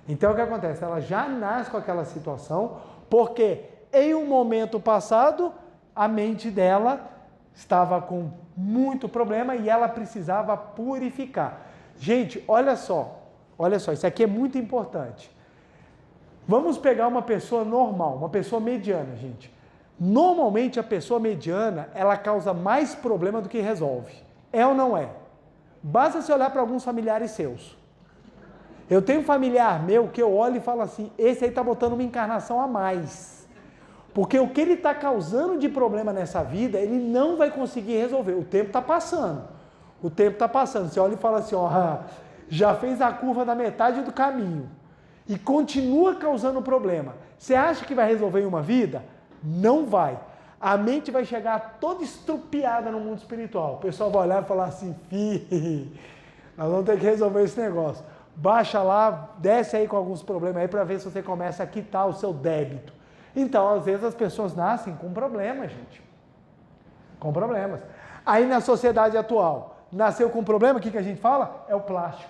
Então o que acontece? Ela já nasce com aquela situação, porque em um momento passado, a mente dela estava com muito problema e ela precisava purificar. Gente, olha só, isso aqui é muito importante. Vamos pegar uma pessoa normal, uma pessoa mediana, gente. Normalmente a pessoa mediana, ela causa mais problema do que resolve. É ou não é? Basta você olhar para alguns familiares seus. Eu tenho um familiar meu que eu olho e falo assim, esse aí está botando uma encarnação a mais. Porque o que ele está causando de problema nessa vida, ele não vai conseguir resolver. O tempo está passando. O tempo está passando. Você olha e fala assim, ó, já fez a curva da metade do caminho. E continua causando problema. Você acha que vai resolver em uma vida? Não vai. A mente vai chegar toda estrupiada no mundo espiritual. O pessoal vai olhar e falar assim, nós vamos ter que resolver esse negócio. Baixa lá, desce aí com alguns problemas aí para ver se você começa a quitar o seu débito. Então, às vezes as pessoas nascem com problemas, gente. Com problemas. Aí na sociedade atual, nasceu com problema, o que a gente fala? É o plástico.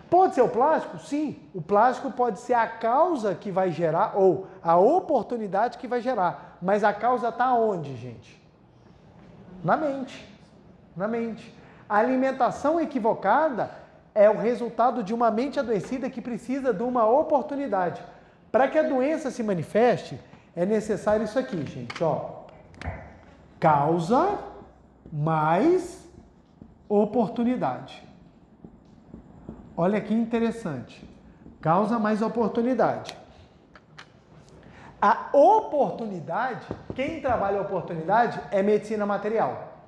Pode ser o plástico? Sim. O plástico pode ser a causa que vai gerar, ou a oportunidade que vai gerar. Mas a causa está onde, gente? Na mente. Na mente. A alimentação equivocada é o resultado de uma mente adoecida que precisa de uma oportunidade. Para que a doença se manifeste, é necessário isso aqui, gente. Ó. Causa mais oportunidade. Olha que interessante. Causa mais oportunidade. A oportunidade, quem trabalha a oportunidade é medicina material.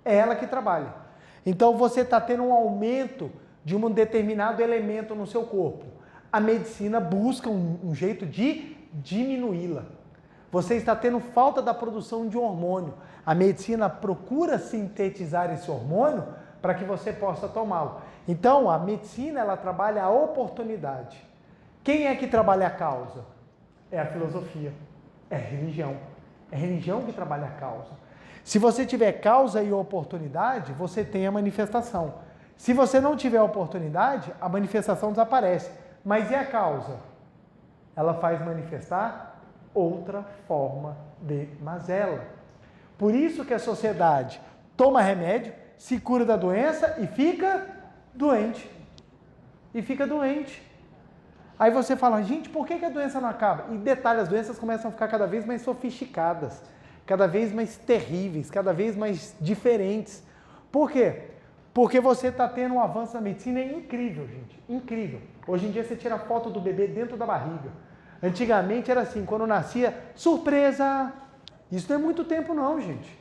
É ela que trabalha. Então você está tendo um aumento de um determinado elemento no seu corpo. A medicina busca um jeito de diminuí-la. Você está tendo falta da produção de um hormônio. A medicina procura sintetizar esse hormônio para que você possa tomá-lo. Então, a medicina, ela trabalha a oportunidade. Quem é que trabalha a causa? É a filosofia, é a religião. É a religião que trabalha a causa. Se você tiver causa e oportunidade, você tem a manifestação. Se você não tiver oportunidade, a manifestação desaparece. Mas e a causa? Ela faz manifestar outra forma de mazela. Por isso que a sociedade toma remédio, se cura da doença e fica doente. E fica doente. Aí você fala, gente, por que a doença não acaba? E detalhe, as doenças começam a ficar cada vez mais sofisticadas, cada vez mais terríveis, cada vez mais diferentes. Por quê? Porque você está tendo um avanço na medicina incrível, gente. Incrível. Hoje em dia você tira foto do bebê dentro da barriga. Antigamente era assim, quando nascia, surpresa! Isso não é muito tempo não, gente.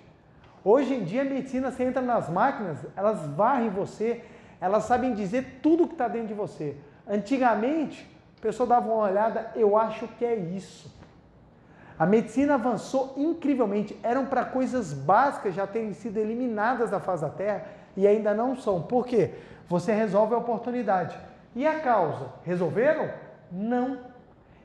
Hoje em dia a medicina, você entra nas máquinas, elas varrem você, elas sabem dizer tudo que está dentro de você. Antigamente, a pessoa dava uma olhada, eu acho que é isso. A medicina avançou incrivelmente, eram para coisas básicas já terem sido eliminadas da face da Terra e ainda não são. Por quê? Você resolve a oportunidade. E a causa? Resolveram? Não.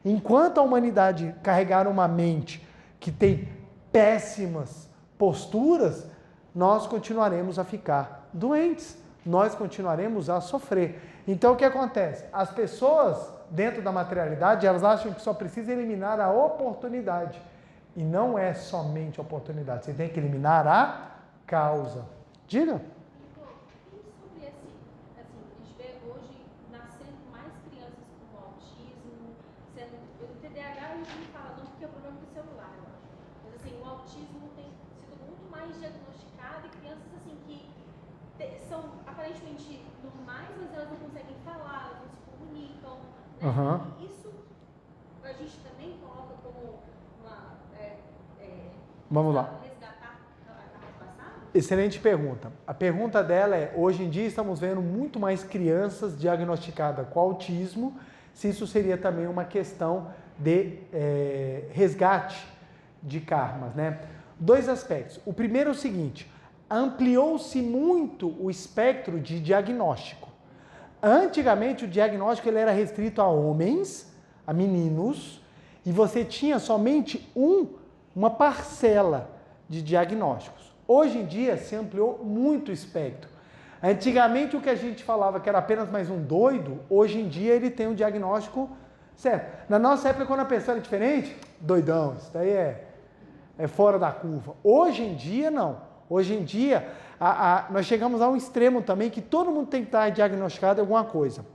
Enquanto a humanidade carregar uma mente que tem péssimas posturas, nós continuaremos a ficar doentes. nós continuaremos a sofrer. Então, o que acontece? As pessoas, dentro da materialidade, elas acham que só precisa eliminar a oportunidade. E não é somente a oportunidade, você tem que eliminar a causa. Diga. E sobre esse, a gente vê hoje nascendo mais crianças com autismo, sendo, o TDAH a gente não fala não porque é o problema do celular, eu acho. Mas assim, o autismo tem sido muito mais diagnosticado e crianças assim que são aparentemente normais, mas elas não conseguem falar, elas não se comunicam, né? Uhum. Isso a gente também coloca como uma Vamos lá. resgatar a raiz passada? Excelente pergunta. A pergunta dela é, hoje em dia estamos vendo muito mais crianças diagnosticadas com autismo, se isso seria também uma questão de resgate de karmas, né? Dois aspectos. O primeiro é o seguinte, ampliou-se muito o espectro de diagnóstico. Antigamente o diagnóstico ele era restrito a homens, a meninos, e você tinha somente uma parcela de diagnósticos. Hoje em dia se ampliou muito o espectro. Antigamente o que a gente falava que era apenas mais um doido, hoje em dia ele tem um diagnóstico certo. Na nossa época, quando a pessoa era diferente, doidão, isso daí é fora da curva. Hoje em dia não. Hoje em dia nós chegamos a um extremo também que todo mundo tem que estar diagnosticado de alguma coisa.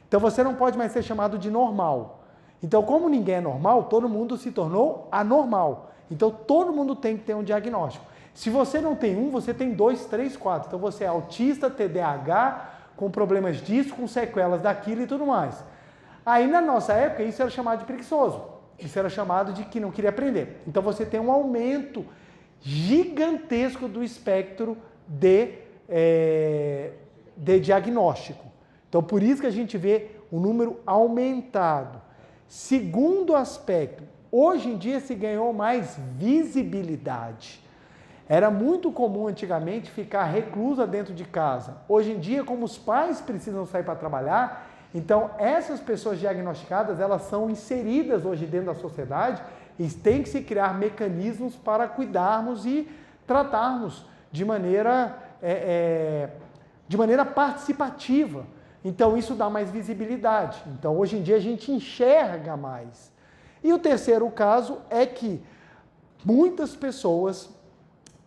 Então você não pode mais ser chamado de normal. Então, como ninguém é normal, todo mundo se tornou anormal. Então, todo mundo tem que ter um diagnóstico. Se você não tem um, você tem 2, 3, 4. Então, você é autista, TDAH, com problemas disso, com sequelas daquilo e tudo mais. Aí, na nossa época, isso era chamado de preguiçoso. Isso era chamado de que não queria aprender. Então, você tem um aumento gigantesco do espectro de diagnóstico. Então, por isso que a gente vê o número aumentado. Segundo aspecto, hoje em dia se ganhou mais visibilidade. Era muito comum antigamente ficar reclusa dentro de casa. Hoje em dia, como os pais precisam sair para trabalhar, então essas pessoas diagnosticadas, elas são inseridas hoje dentro da sociedade e tem que se criar mecanismos para cuidarmos e tratarmos de maneira participativa. Então, isso dá mais visibilidade. Então, hoje em dia, a gente enxerga mais. E o terceiro caso é que muitas pessoas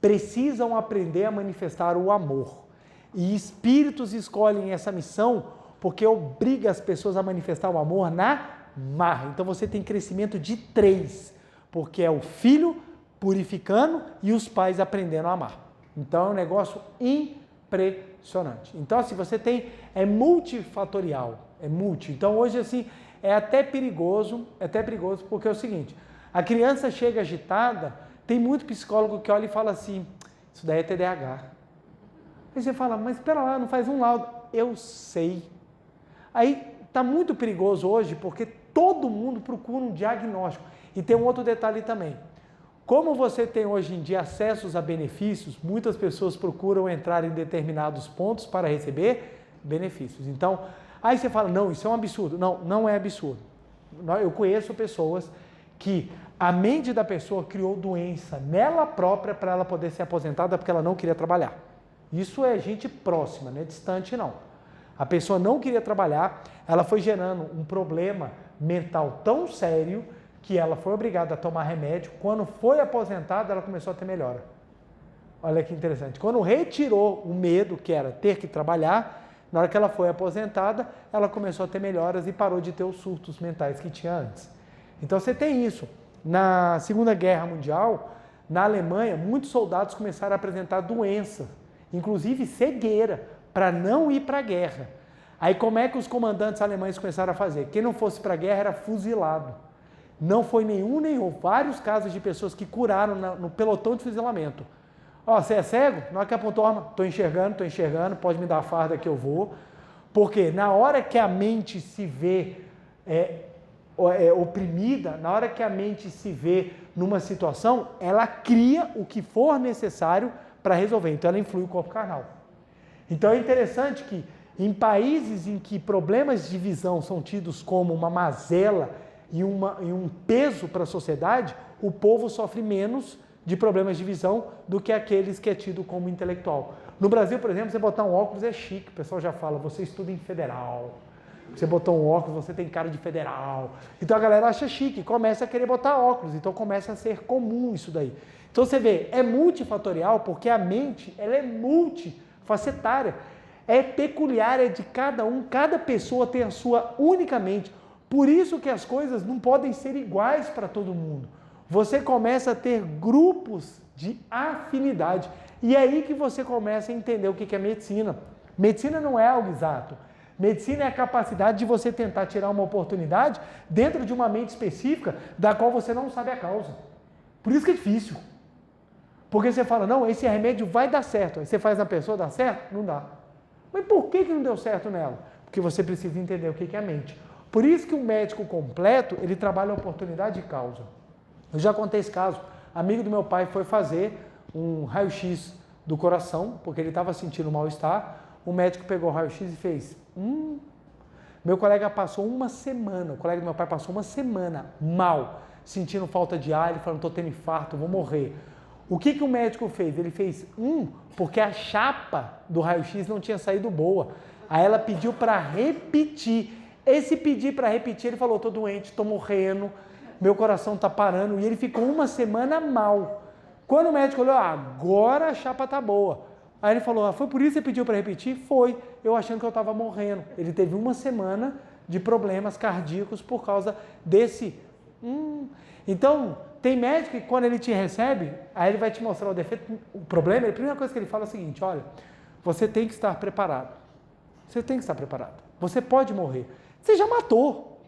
precisam aprender a manifestar o amor. E espíritos escolhem essa missão porque obriga as pessoas a manifestar o amor na marra. Então, você tem crescimento de 3, porque é o filho purificando e os pais aprendendo a amar. Então, é um negócio impressionante. Então, assim, você tem, é multifatorial, Então, hoje, assim, é até perigoso porque é o seguinte, a criança chega agitada, tem muito psicólogo que olha e fala assim, isso daí é TDAH. Aí você fala, mas espera lá, não faz um laudo. Eu sei. Aí, tá muito perigoso hoje porque todo mundo procura um diagnóstico. E tem um outro detalhe também. Como você tem hoje em dia acessos a benefícios, muitas pessoas procuram entrar em determinados pontos para receber benefícios. Então, aí você fala, não, isso é um absurdo. Não, não é absurdo. Eu conheço pessoas que a mente da pessoa criou doença nela própria para ela poder ser aposentada porque ela não queria trabalhar. Isso é gente próxima, não é distante não. A pessoa não queria trabalhar, ela foi gerando um problema mental tão sério que ela foi obrigada a tomar remédio. Quando foi aposentada, ela começou a ter melhora. Olha que interessante. Quando retirou o medo, que era ter que trabalhar, na hora que ela foi aposentada, ela começou a ter melhoras e parou de ter os surtos mentais que tinha antes. Então você tem isso. Na Segunda Guerra Mundial, na Alemanha, muitos soldados começaram a apresentar doença, inclusive cegueira, para não ir para a guerra. Aí como é que os comandantes alemães começaram a fazer? Quem não fosse para a guerra era fuzilado. Não foi nenhum nem outro. Vários casos de pessoas que curaram no pelotão de fuzilamento. Ó, você é cego? Na hora que apontou a arma, estou enxergando, pode me dar a farda que eu vou. Porque na hora que a mente se vê oprimida, na hora que a mente se vê numa situação, ela cria o que for necessário para resolver. Então ela influi o corpo carnal. Então é interessante que em países em que problemas de visão são tidos como uma mazela e um peso para a sociedade, o povo sofre menos de problemas de visão do que aqueles que é tido como intelectual. No Brasil, por exemplo, você botar um óculos é chique. O pessoal já fala, você estuda em federal. Você botou um óculos, você tem cara de federal. Então a galera acha chique, começa a querer botar óculos. Então começa a ser comum isso daí. Então você vê, é multifatorial porque a mente ela é multifacetária. É peculiar, é de cada um. Cada pessoa tem a sua única mente. Por isso que as coisas não podem ser iguais para todo mundo. Você começa a ter grupos de afinidade. E é aí que você começa a entender o que é medicina. Medicina não é algo exato. Medicina é a capacidade de você tentar tirar uma oportunidade dentro de uma mente específica da qual você não sabe a causa. Por isso que é difícil. Porque você fala, não, esse remédio vai dar certo. Aí você faz na pessoa, dá certo? Não dá. Mas por que não deu certo nela? Porque você precisa entender o que é a mente. Por isso que o médico completo, ele trabalha a oportunidade e causa. Eu já contei esse caso. Amigo do meu pai foi fazer um raio-x do coração, porque ele estava sentindo mal-estar. O médico pegou o raio-x e fez, Meu colega passou uma semana, o colega do meu pai passou uma semana mal, sentindo falta de ar, ele falando, estou tendo infarto, vou morrer. O que o médico fez? Ele fez, porque a chapa do raio-x não tinha saído boa. Aí ela pediu para repetir. Esse pedir para repetir, ele falou, estou doente, estou morrendo, meu coração está parando, e ele ficou uma semana mal. Quando o médico olhou, agora a chapa está boa. Aí ele falou, foi por isso que você pediu para repetir? Foi, eu achando que eu estava morrendo. Ele teve uma semana de problemas cardíacos por causa desse... Então, tem médico que quando ele te recebe, aí ele vai te mostrar o defeito, o problema, a primeira coisa que ele fala é o seguinte, olha, você tem que estar preparado. Você tem que estar preparado. Você pode morrer. Você já matou.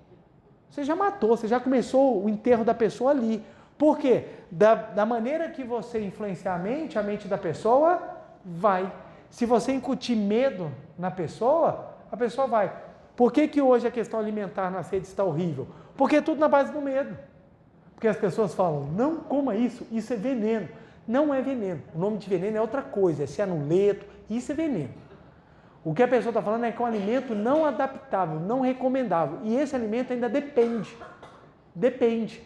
Você já começou o enterro da pessoa ali. Por quê? Da maneira que você influenciar a mente da pessoa vai. Se você incutir medo na pessoa, a pessoa vai. Por que hoje a questão alimentar nas redes está horrível? Porque é tudo na base do medo. Porque as pessoas falam, não coma isso é veneno. Não é veneno. O nome de veneno é outra coisa, é cianuleto, isso é veneno. O que a pessoa está falando é que é um alimento não adaptável, não recomendável. E esse alimento ainda depende. Depende.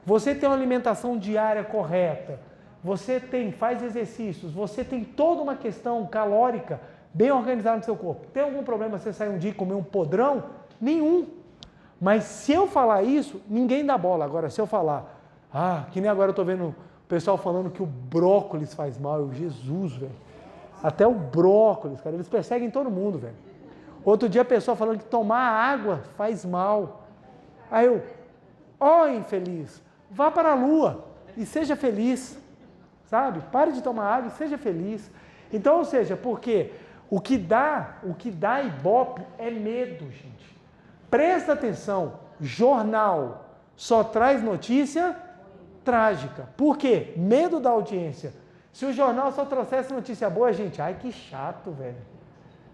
Você tem uma alimentação diária correta, você faz exercícios, você tem toda uma questão calórica bem organizada no seu corpo. Tem algum problema você sair um dia e comer um podrão? Nenhum. Mas se eu falar isso, ninguém dá bola. Agora, se eu falar, que nem agora eu estou vendo o pessoal falando que o brócolis faz mal. Eu, Jesus, velho. Até o brócolis, cara, eles perseguem todo mundo, velho. Outro dia a pessoa falando que tomar água faz mal. Aí eu, infeliz, vá para a lua e seja feliz, sabe? Pare de tomar água e seja feliz. Então, ou seja, porque o que dá ibope é medo, gente. Presta atenção, jornal só traz notícia trágica. Por quê? Medo da audiência. Se o jornal só trouxesse notícia boa, gente, que chato, velho.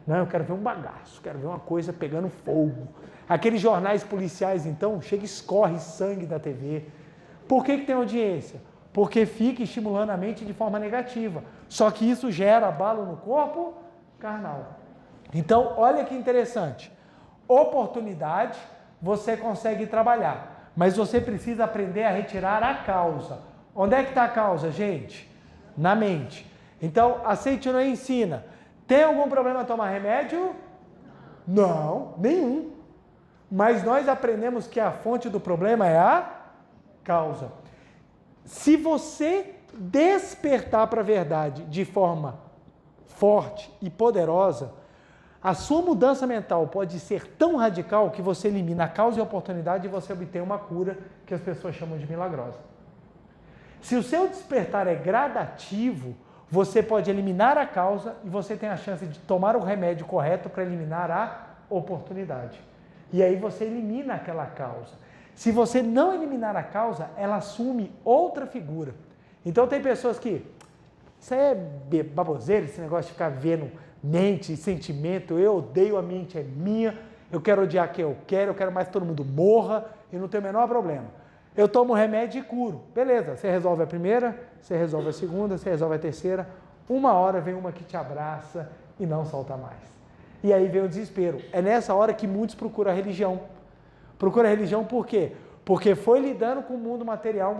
Não, eu quero ver um bagaço, quero ver uma coisa pegando fogo. Aqueles jornais policiais, então, chega e escorre sangue da TV. Por que tem audiência? Porque fica estimulando a mente de forma negativa. Só que isso gera abalo no corpo carnal. Então, olha que interessante. Oportunidade, você consegue trabalhar, mas você precisa aprender a retirar a causa. Onde é que está a causa, gente? Na mente. Então, a Seitinon ensina, tem algum problema tomar remédio? Não, nenhum. Mas nós aprendemos que a fonte do problema é a causa. Se você despertar para a verdade de forma forte e poderosa, a sua mudança mental pode ser tão radical que você elimina a causa e a oportunidade e você obtém uma cura que as pessoas chamam de milagrosa. Se o seu despertar é gradativo, você pode eliminar a causa e você tem a chance de tomar o remédio correto para eliminar a oportunidade. E aí você elimina aquela causa. Se você não eliminar a causa, ela assume outra figura. Então tem pessoas que, isso aí é baboseira, esse negócio de ficar vendo mente e sentimento, eu odeio, a mente é minha, eu quero odiar quem eu quero mais que todo mundo morra e não tem o menor problema. Eu tomo remédio e curo. Beleza, você resolve a primeira, você resolve a segunda, você resolve a terceira. Uma hora vem uma que te abraça e não solta mais. E aí vem o desespero. É nessa hora que muitos procuram a religião. Procura a religião por quê? Porque foi lidando com o mundo material.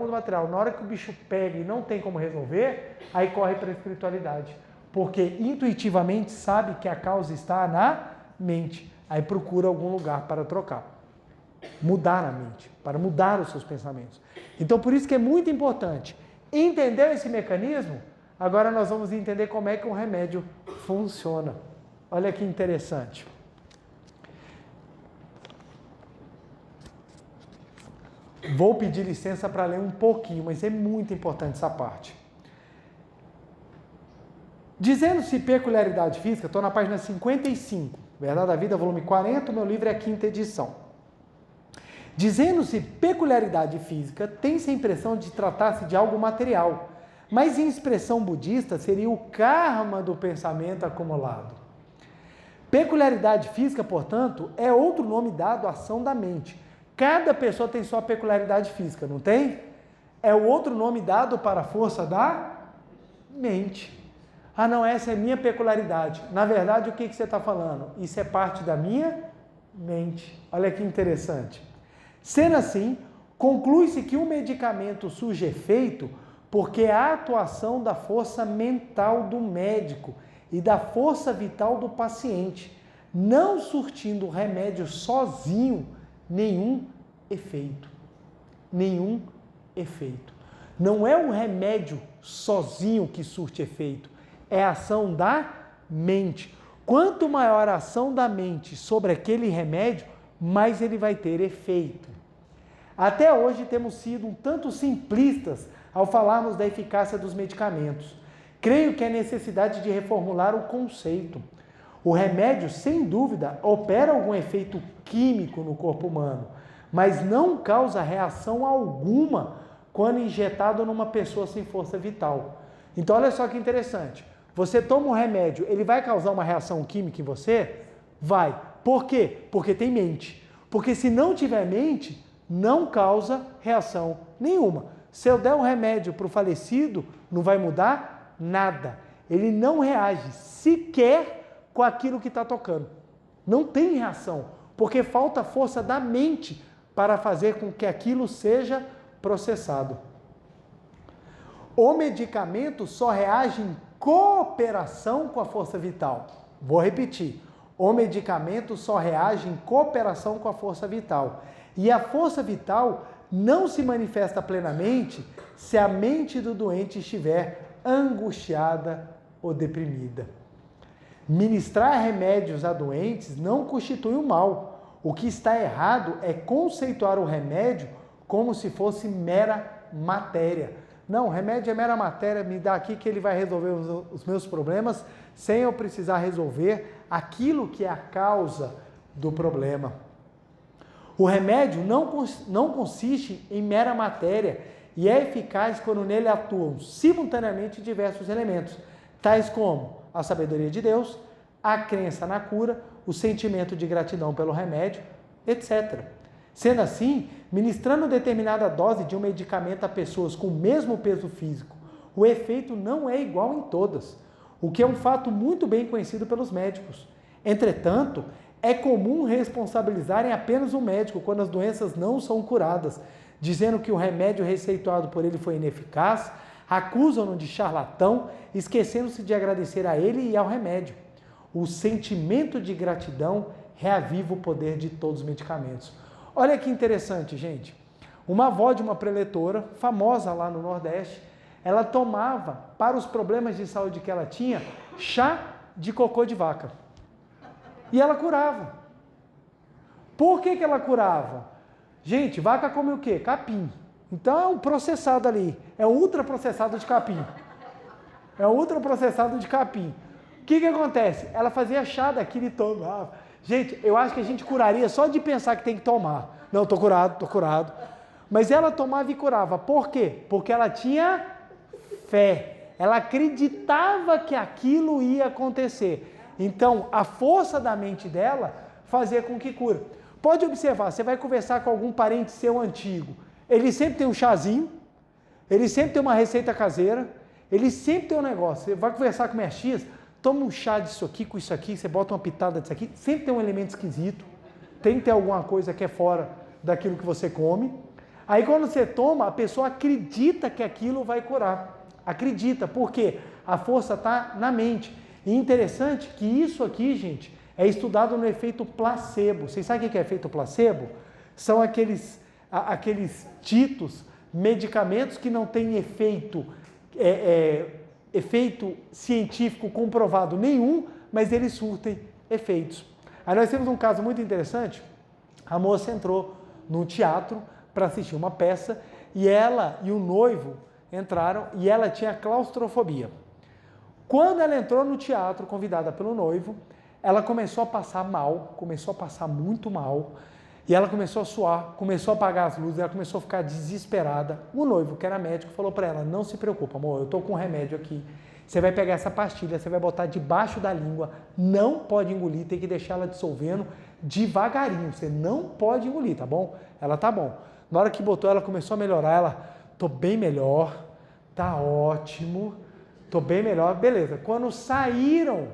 Na hora que o bicho pega e não tem como resolver, aí corre para a espiritualidade. Porque intuitivamente sabe que a causa está na mente. Aí procura algum lugar para trocar. Mudar a mente, para mudar os seus pensamentos. Então, por isso que é muito importante. Entendeu esse mecanismo? Agora nós vamos entender como é que um remédio funciona. Olha que interessante. Vou pedir licença para ler um pouquinho, mas é muito importante essa parte. Dizendo-se peculiaridade física, estou na página 55, Verdade da Vida, volume 40, meu livro é a 5ª edição. Dizendo-se peculiaridade física, tem-se a impressão de tratar-se de algo material, mas em expressão budista seria o karma do pensamento acumulado. Peculiaridade física, portanto, é outro nome dado à ação da mente. Cada pessoa tem sua peculiaridade física, não tem? É o outro nome dado para a força da mente. Ah, não, essa é minha peculiaridade. Na verdade, o que você está falando? Isso é parte da minha mente. Olha que interessante. Sendo assim, conclui-se que um medicamento surge efeito porque a atuação da força mental do médico e da força vital do paciente, não surtindo o remédio sozinho nenhum efeito. Nenhum efeito. Não é o remédio sozinho que surte efeito, é a ação da mente. Quanto maior a ação da mente sobre aquele remédio, mais ele vai ter efeito. Até hoje temos sido um tanto simplistas ao falarmos da eficácia dos medicamentos. Creio que é necessidade de reformular o conceito. O remédio, sem dúvida, opera algum efeito químico no corpo humano, mas não causa reação alguma quando injetado numa pessoa sem força vital. Então, olha só que interessante. Você toma um remédio, ele vai causar uma reação química em você? Vai. Por quê? Porque tem mente. Porque se não tiver mente, não causa reação nenhuma. Se eu der um remédio para o falecido, não vai mudar nada. Ele não reage sequer com aquilo que está tocando. Não tem reação, porque falta força da mente para fazer com que aquilo seja processado. O medicamento só reage em cooperação com a força vital. Vou repetir. O medicamento só reage em cooperação com a força vital. E a força vital não se manifesta plenamente se a mente do doente estiver angustiada ou deprimida. Ministrar remédios a doentes não constitui um mal. O que está errado é conceituar o remédio como se fosse mera matéria. Não, o remédio é mera matéria, me dá aqui que ele vai resolver os meus problemas sem eu precisar resolver aquilo que é a causa do problema. O remédio não consiste em mera matéria e é eficaz quando nele atuam simultaneamente diversos elementos, tais como a sabedoria de Deus, a crença na cura, o sentimento de gratidão pelo remédio, etc. Sendo assim, ministrando determinada dose de um medicamento a pessoas com o mesmo peso físico, o efeito não é igual em todas, o que é um fato muito bem conhecido pelos médicos. Entretanto, é comum responsabilizarem apenas o médico quando as doenças não são curadas, dizendo que o remédio receituado por ele foi ineficaz, acusam-no de charlatão, esquecendo-se de agradecer a ele e ao remédio. O sentimento de gratidão reaviva o poder de todos os medicamentos. Olha que interessante, gente. Uma avó de uma preletora, famosa lá no Nordeste, ela tomava, para os problemas de saúde que ela tinha, chá de cocô de vaca. E ela curava. Por que ela curava? Gente, vaca come o quê? Capim. Então é um processado ali. É um ultraprocessado de capim. É um ultraprocessado de capim. O que acontece? Ela fazia chá daquilo e tomava. Gente, eu acho que a gente curaria só de pensar que tem que tomar. Não, tô curado. Mas ela tomava e curava. Por quê? Porque ela tinha fé. Ela acreditava que aquilo ia acontecer. Então, a força da mente dela fazia com que cura. Pode observar, você vai conversar com algum parente seu antigo. Ele sempre tem um chazinho, ele sempre tem uma receita caseira, ele sempre tem um negócio. Você vai conversar com minhas tias, toma um chá disso aqui, com isso aqui, você bota uma pitada disso aqui, sempre tem um elemento esquisito, tem que ter alguma coisa que é fora daquilo que você come. Aí quando você toma, a pessoa acredita que aquilo vai curar. Acredita, porque A força está na mente. E interessante que isso aqui, gente, é estudado no efeito placebo. Vocês sabem o que é efeito placebo? São aqueles ditos medicamentos que não têm efeito científico comprovado nenhum, mas eles surtem efeitos. Aí nós temos um caso muito interessante. A moça entrou num teatro para assistir uma peça e ela e o noivo entraram e ela tinha claustrofobia. Quando ela entrou no teatro, convidada pelo noivo, ela começou a passar mal, começou a passar muito mal, e ela começou a suar, começou a apagar as luzes, ela começou a ficar desesperada. O noivo, que era médico, falou para ela: não se preocupa, amor, eu estou com um remédio aqui, você vai pegar essa pastilha, você vai botar debaixo da língua, não pode engolir, tem que deixar ela dissolvendo devagarinho, você não pode engolir, tá bom? Ela: tá bom. Na hora que botou, ela começou a melhorar, ela: tô bem melhor, tá ótimo, tô bem melhor, beleza. Quando saíram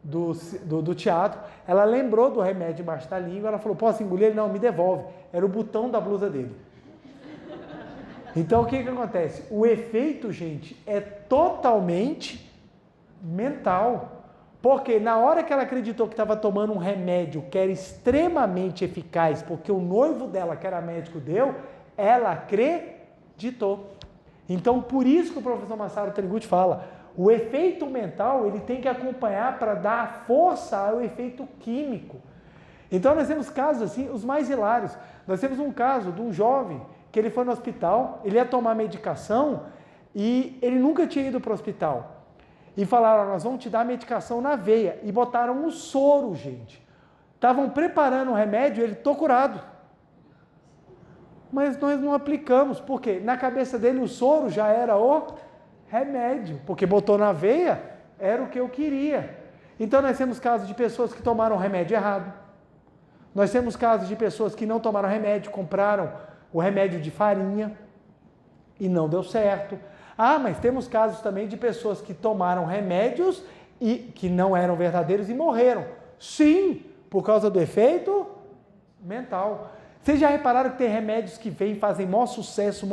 do teatro, ela lembrou do remédio embaixo da língua, ela falou: posso engolir? Ele: não, me devolve. Era o botão da blusa dele. Então o que acontece? O efeito, gente, é totalmente mental. Porque na hora que ela acreditou que estava tomando um remédio que era extremamente eficaz, porque o noivo dela, que era médico, deu, ela acreditou. Então, por isso que o professor Masaru Taniguchi fala, o efeito mental ele tem que acompanhar para dar força ao efeito químico. Então, nós temos casos assim, os mais hilários. Nós temos um caso de um jovem que ele foi no hospital, ele ia tomar medicação e ele nunca tinha ido para o hospital. E falaram: nós vamos te dar medicação na veia. E botaram um soro, gente. Estavam preparando o remédio, ele: tô curado. Mas nós não aplicamos, porque na cabeça dele o soro já era o remédio, porque botou na veia, era o que eu queria. Então nós temos casos de pessoas que tomaram o remédio errado. Nós temos casos de pessoas que não tomaram remédio, compraram o remédio de farinha e não deu certo. Ah, mas temos casos também de pessoas que tomaram remédios e que não eram verdadeiros e morreram. Sim, por causa do efeito mental. Vocês já repararam que tem remédios que vêm, fazem maior sucesso,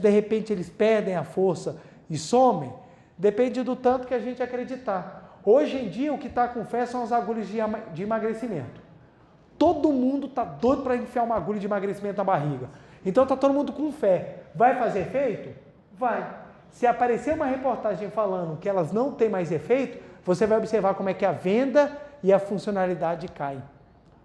de repente eles perdem a força e somem? Depende do tanto que a gente acreditar. Hoje em dia o que está com fé são as agulhas de emagrecimento. Todo mundo está doido para enfiar uma agulha de emagrecimento na barriga. Então está todo mundo com fé. Vai fazer efeito? Vai. Se aparecer uma reportagem falando que elas não têm mais efeito, você vai observar como é que a venda e a funcionalidade caem.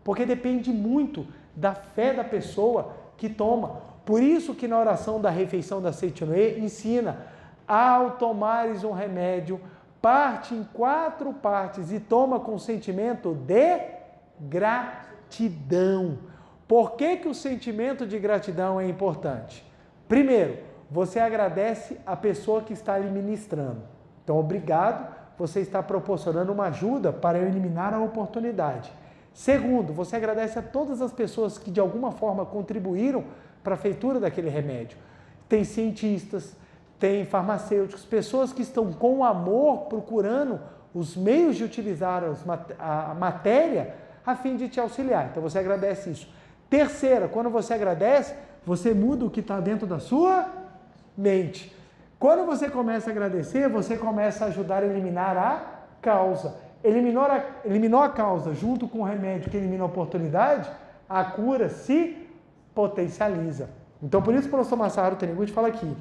Porque depende muito da fé da pessoa que toma. Por isso que na oração da refeição da Seichonoe ensina: ao tomares um remédio, parte em 4 partes e toma com sentimento de gratidão. Por que o sentimento de gratidão é importante? Primeiro, você agradece a pessoa que está lhe ministrando. Então, obrigado, você está proporcionando uma ajuda para eu eliminar a oportunidade. Segundo, você agradece a todas as pessoas que de alguma forma contribuíram para a feitura daquele remédio. Tem cientistas, tem farmacêuticos, pessoas que estão com amor procurando os meios de utilizar a matéria a fim de te auxiliar. Então, você agradece isso. Terceira, quando você agradece, você muda o que está dentro da sua mente. Quando você começa a agradecer, você começa a ajudar a eliminar a causa. Eliminou a causa junto com o remédio que elimina a oportunidade, a cura se potencializa. Então, por isso o professor Masaru Taniguchi fala aqui: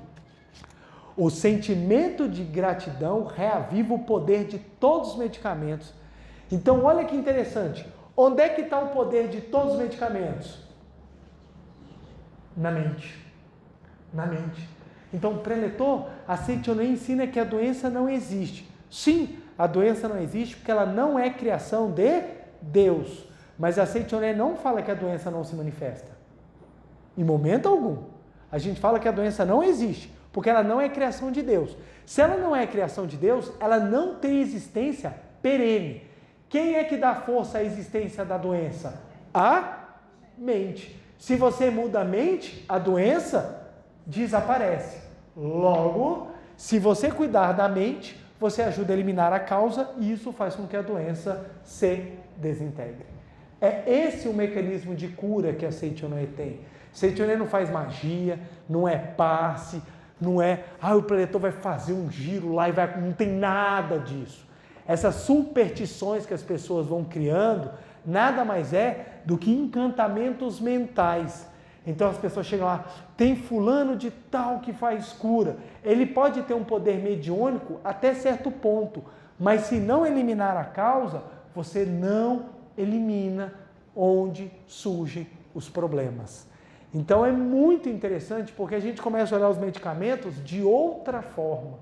o sentimento de gratidão reaviva o poder de todos os medicamentos. Então, olha que interessante. Onde é que está o poder de todos os medicamentos? Na mente. Na mente. Então, preletor, a Seichonoe ensina que a doença não existe. Sim, a doença não existe porque ela não é criação de Deus. Mas a Seichonoe não fala que a doença não se manifesta. Em momento algum. A gente fala que a doença não existe porque ela não é criação de Deus. Se ela não é criação de Deus, ela não tem existência perene. Quem é que dá força à existência da doença? A mente. Se você muda a mente, a doença desaparece. Logo, se você cuidar da mente, você ajuda a eliminar a causa e isso faz com que a doença se desintegre. É esse o mecanismo de cura que a Seichonoe tem. Seichonoe não faz magia, não é passe, Não é, o preletor vai fazer um giro lá e vai... Não tem nada disso. Essas superstições que as pessoas vão criando, nada mais é do que encantamentos mentais. Então as pessoas chegam lá, tem fulano de tal que faz cura. Ele pode ter um poder mediúnico até certo ponto, mas se não eliminar a causa, você não elimina onde surgem os problemas. Então é muito interessante porque a gente começa a olhar os medicamentos de outra forma.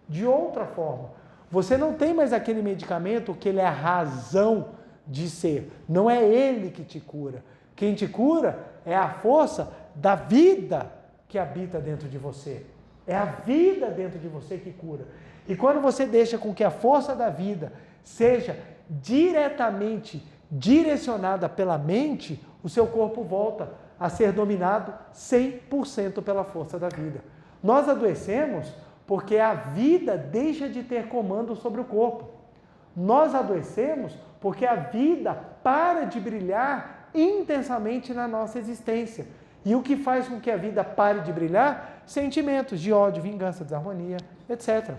De outra forma. Você não tem mais aquele medicamento que ele é a razão de ser. Não é ele que te cura. Quem te cura é a força da vida que habita dentro de você. É a vida dentro de você que cura. E quando você deixa com que a força da vida seja diretamente direcionada pela mente, o seu corpo volta a ser dominado 100% pela força da vida. Nós adoecemos porque a vida deixa de ter comando sobre o corpo. Nós adoecemos porque a vida para de brilhar intensamente na nossa existência. E o que faz com que a vida pare de brilhar? Sentimentos de ódio, vingança, desarmonia, etc.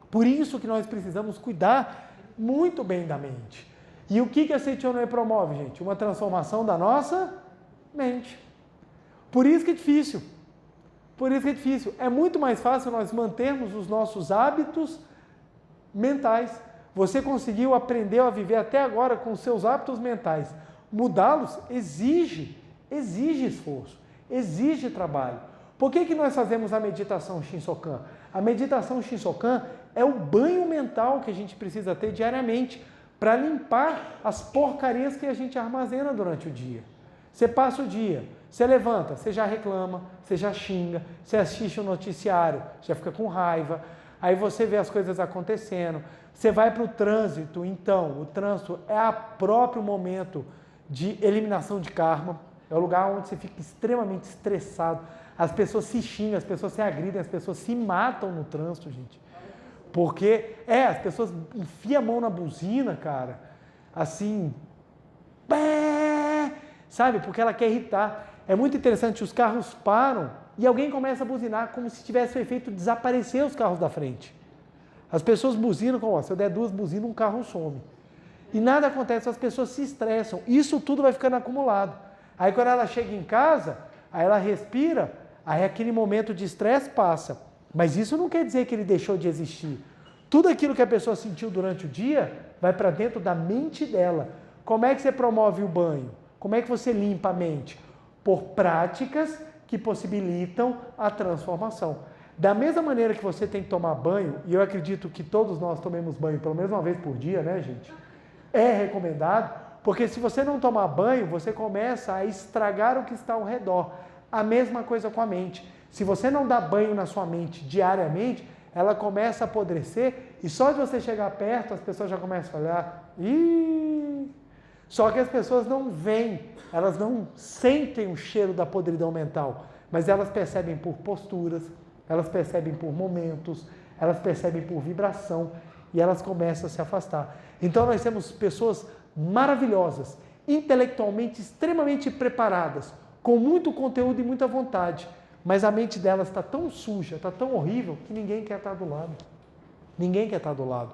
Por isso que nós precisamos cuidar muito bem da mente. E o que a Seichonoe promove, gente? Uma transformação da nossa mente. Por isso que é difícil. Por isso que é difícil. É muito mais fácil nós mantermos os nossos hábitos mentais. Você conseguiu aprender a viver até agora com os seus hábitos mentais. Mudá-los exige esforço, exige trabalho. Por que nós fazemos a meditação Shinsokan? A meditação Shinsokan é o banho mental que a gente precisa ter diariamente para limpar as porcarias que a gente armazena durante o dia. Você passa o dia, você levanta, você já reclama, você já xinga, você assiste o noticiário, já fica com raiva, aí você vê as coisas acontecendo, você vai para o trânsito, então, o trânsito é o próprio momento de eliminação de karma, é o lugar onde você fica extremamente estressado, as pessoas se xingam, as pessoas se agridem, as pessoas se matam no trânsito, gente. Porque, as pessoas enfiam a mão na buzina, cara, assim, sabe, porque ela quer irritar. É muito interessante, os carros param e alguém começa a buzinar como se tivesse feito desaparecer os carros da frente. As pessoas buzinam, como se eu der 2 buzinas, um carro some. E nada acontece, as pessoas se estressam. Isso tudo vai ficando acumulado. Aí quando ela chega em casa, aí ela respira, aí aquele momento de estresse passa. Mas isso não quer dizer que ele deixou de existir. Tudo aquilo que a pessoa sentiu durante o dia vai para dentro da mente dela. Como é que você promove o banho? Como é que você limpa a mente? Por práticas que possibilitam a transformação. Da mesma maneira que você tem que tomar banho, e eu acredito que todos nós tomemos banho pelo menos uma vez por dia, né, gente? É recomendado, porque se você não tomar banho, você começa a estragar o que está ao redor. A mesma coisa com a mente. Se você não dá banho na sua mente diariamente, ela começa a apodrecer e só de você chegar perto, as pessoas já começam a olhar. Só que as pessoas não veem, elas não sentem o cheiro da podridão mental, mas elas percebem por posturas, elas percebem por momentos, elas percebem por vibração e elas começam a se afastar. Então nós temos pessoas maravilhosas, intelectualmente extremamente preparadas, com muito conteúdo e muita vontade, mas a mente delas está tão suja, está tão horrível, que ninguém quer estar do lado. Ninguém quer estar do lado.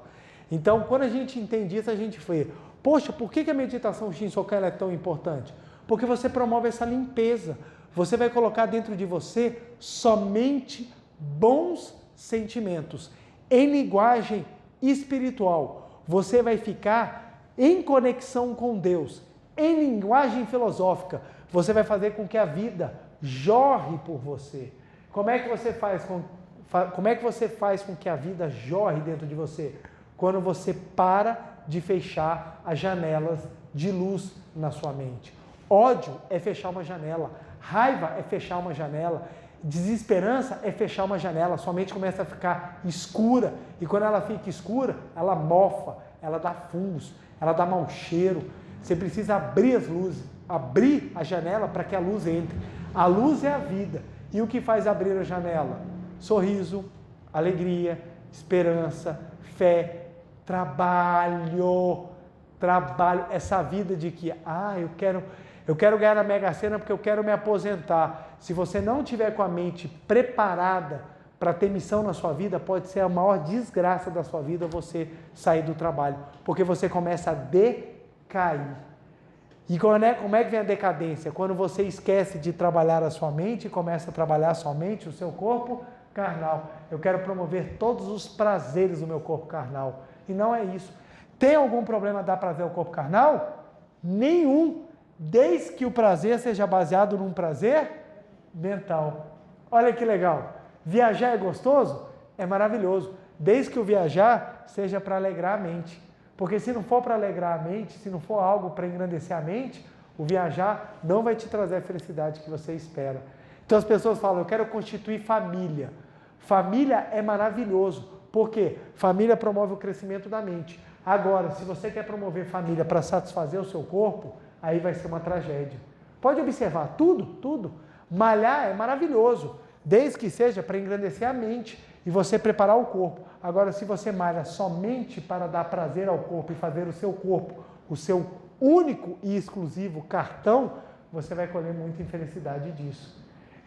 Então, quando a gente entende isso, a gente vê, poxa, por que a meditação Shinsokan é tão importante? Porque você promove essa limpeza. Você vai colocar dentro de você somente bons sentimentos, em linguagem espiritual. Você vai ficar em conexão com Deus, em linguagem filosófica. Você vai fazer com que a vida jorre por você. Como é que você faz com que a vida jorre dentro de você? Quando você para de fechar as janelas de luz na sua mente. Ódio é fechar uma janela, raiva é fechar uma janela, desesperança é fechar uma janela, sua mente começa a ficar escura, e quando ela fica escura, ela mofa, ela dá fungos, ela dá mau cheiro. Você precisa abrir as luzes, abrir a janela para que a luz entre. A luz é a vida. E o que faz abrir a janela? Sorriso, alegria, esperança, fé, trabalho, essa vida de que, eu quero ganhar na Mega Sena porque eu quero me aposentar. Se você não tiver com a mente preparada para ter missão na sua vida, pode ser a maior desgraça da sua vida você sair do trabalho, porque você começa a decair. E como é que vem a decadência? Quando você esquece de trabalhar a sua mente e começa a trabalhar somente o seu corpo carnal. Eu quero promover todos os prazeres do meu corpo carnal. E não é isso. Tem algum problema dar prazer ao corpo carnal? Nenhum. Desde que o prazer seja baseado num prazer mental. Olha que legal. Viajar é gostoso? É maravilhoso. Desde que o viajar seja para alegrar a mente. Porque se não for para alegrar a mente, se não for algo para engrandecer a mente, o viajar não vai te trazer a felicidade que você espera. Então as pessoas falam, eu quero constituir família. Família é maravilhoso. Por quê? Família promove o crescimento da mente. Agora, se você quer promover família para satisfazer o seu corpo, aí vai ser uma tragédia. Pode observar, tudo. Malhar é maravilhoso, desde que seja para engrandecer a mente e você preparar o corpo. Agora, se você malha somente para dar prazer ao corpo e fazer o seu corpo o seu único e exclusivo cartão, você vai colher muita infelicidade disso.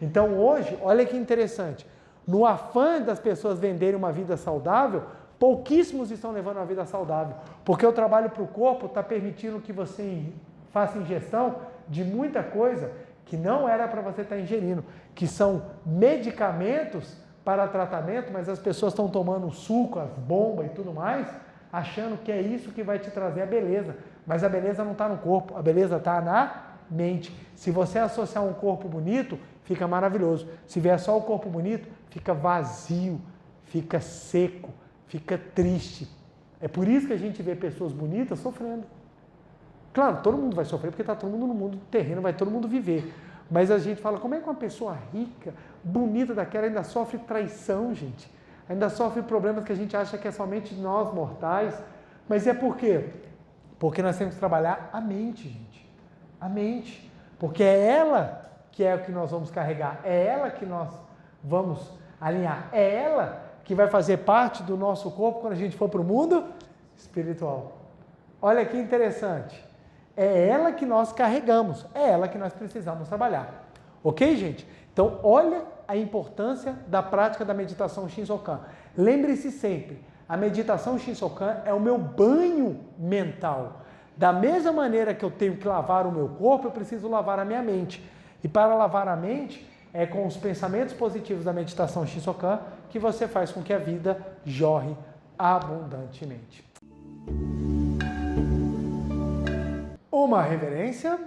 Então, hoje, olha que interessante, no afã das pessoas venderem uma vida saudável, pouquíssimos estão levando uma vida saudável, porque o trabalho para o corpo está permitindo que você faça ingestão de muita coisa que não era para você estar ingerindo, que são medicamentos para tratamento, mas as pessoas estão tomando suco, as bombas e tudo mais, achando que é isso que vai te trazer a beleza. Mas a beleza não está no corpo, a beleza está na mente. Se você associar um corpo bonito, fica maravilhoso. Se vier só o corpo bonito, fica vazio, fica seco, fica triste. É por isso que a gente vê pessoas bonitas sofrendo. Claro, todo mundo vai sofrer, porque está todo mundo no mundo terreno, vai todo mundo viver. Mas a gente fala, como é que uma pessoa rica, bonita daquela, ainda sofre traição, gente? Ainda sofre problemas que a gente acha que é somente nós mortais. Mas é por quê? Porque nós temos que trabalhar a mente, gente. A mente. Porque é ela que é o que nós vamos carregar. É ela que nós vamos alinhar. É ela que vai fazer parte do nosso corpo quando a gente for para o mundo espiritual. Olha que interessante. É ela que nós carregamos, é ela que nós precisamos trabalhar. Ok, gente? Então, olha a importância da prática da meditação Shinsokan. Lembre-se sempre, a meditação Shinsokan é o meu banho mental. Da mesma maneira que eu tenho que lavar o meu corpo, eu preciso lavar a minha mente. E para lavar a mente, é com os pensamentos positivos da meditação Shinsokan que você faz com que a vida jorre abundantemente. Uma reverência.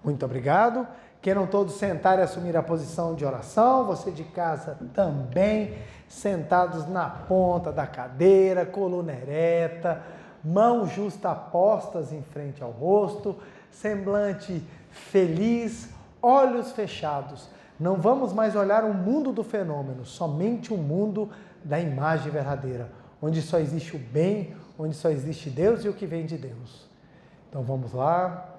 Muito obrigado. Queiram todos sentar e assumir a posição de oração. Você de casa também. Sentados na ponta da cadeira, coluna ereta, mãos justapostas em frente ao rosto, semblante feliz, olhos fechados. Não vamos mais olhar o mundo do fenômeno, somente o mundo da imagem verdadeira, onde só existe o bem, onde só existe Deus e o que vem de Deus. Então vamos lá,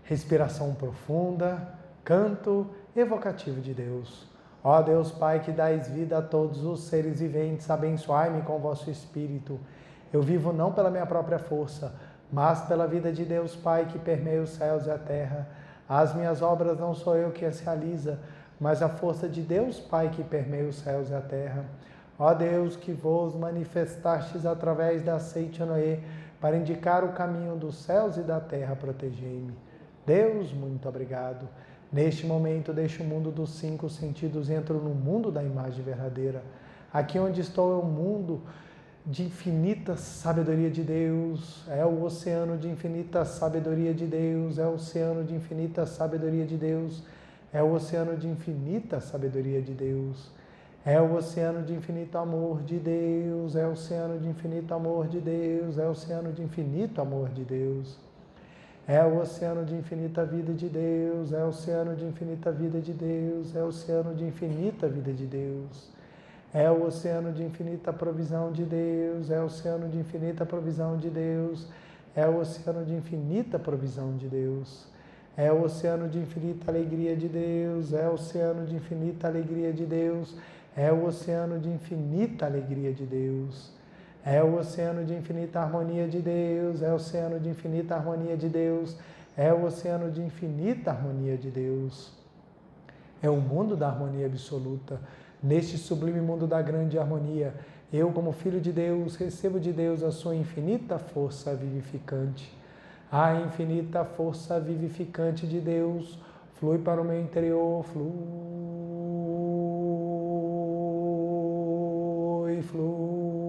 respiração profunda, canto evocativo de Deus. Ó Deus Pai, que dais vida a todos os seres viventes, abençoai-me com o vosso Espírito. Eu vivo não pela minha própria força, mas pela vida de Deus Pai, que permeia os céus e a terra. As minhas obras não sou eu que as realiza, mas a força de Deus Pai, que permeia os céus e a terra. Ó Deus, que vos manifestastes através da seite Noé, para indicar o caminho dos céus e da terra, protegei-me. Deus, muito obrigado. Neste momento, deixo o mundo dos 5 sentidos e entro no mundo da imagem verdadeira. Aqui onde estou é um mundo de infinita sabedoria de Deus, é o oceano de infinita sabedoria de Deus, é o oceano de infinita sabedoria de Deus, é o oceano de infinita sabedoria de Deus. É o oceano de infinito amor de Deus, é o oceano de infinito amor de Deus, é o oceano de infinito amor de Deus. É o oceano de infinita vida de Deus, é o oceano de infinita vida de Deus, é o oceano de infinita vida de Deus. É o oceano de infinita provisão de Deus, é o oceano de infinita provisão de Deus, é o oceano de infinita provisão de Deus. É o oceano de infinita alegria de Deus, é o oceano de infinita alegria de Deus, é o oceano de infinita alegria de Deus. É o oceano de infinita harmonia de Deus, é o oceano de infinita harmonia de Deus, é o oceano de infinita harmonia de Deus. é o mundo da harmonia absoluta. Neste sublime mundo da grande harmonia, eu, como filho de Deus, recebo de Deus a sua infinita força vivificante. A infinita força vivificante de Deus flui para o meu interior, flui, flui,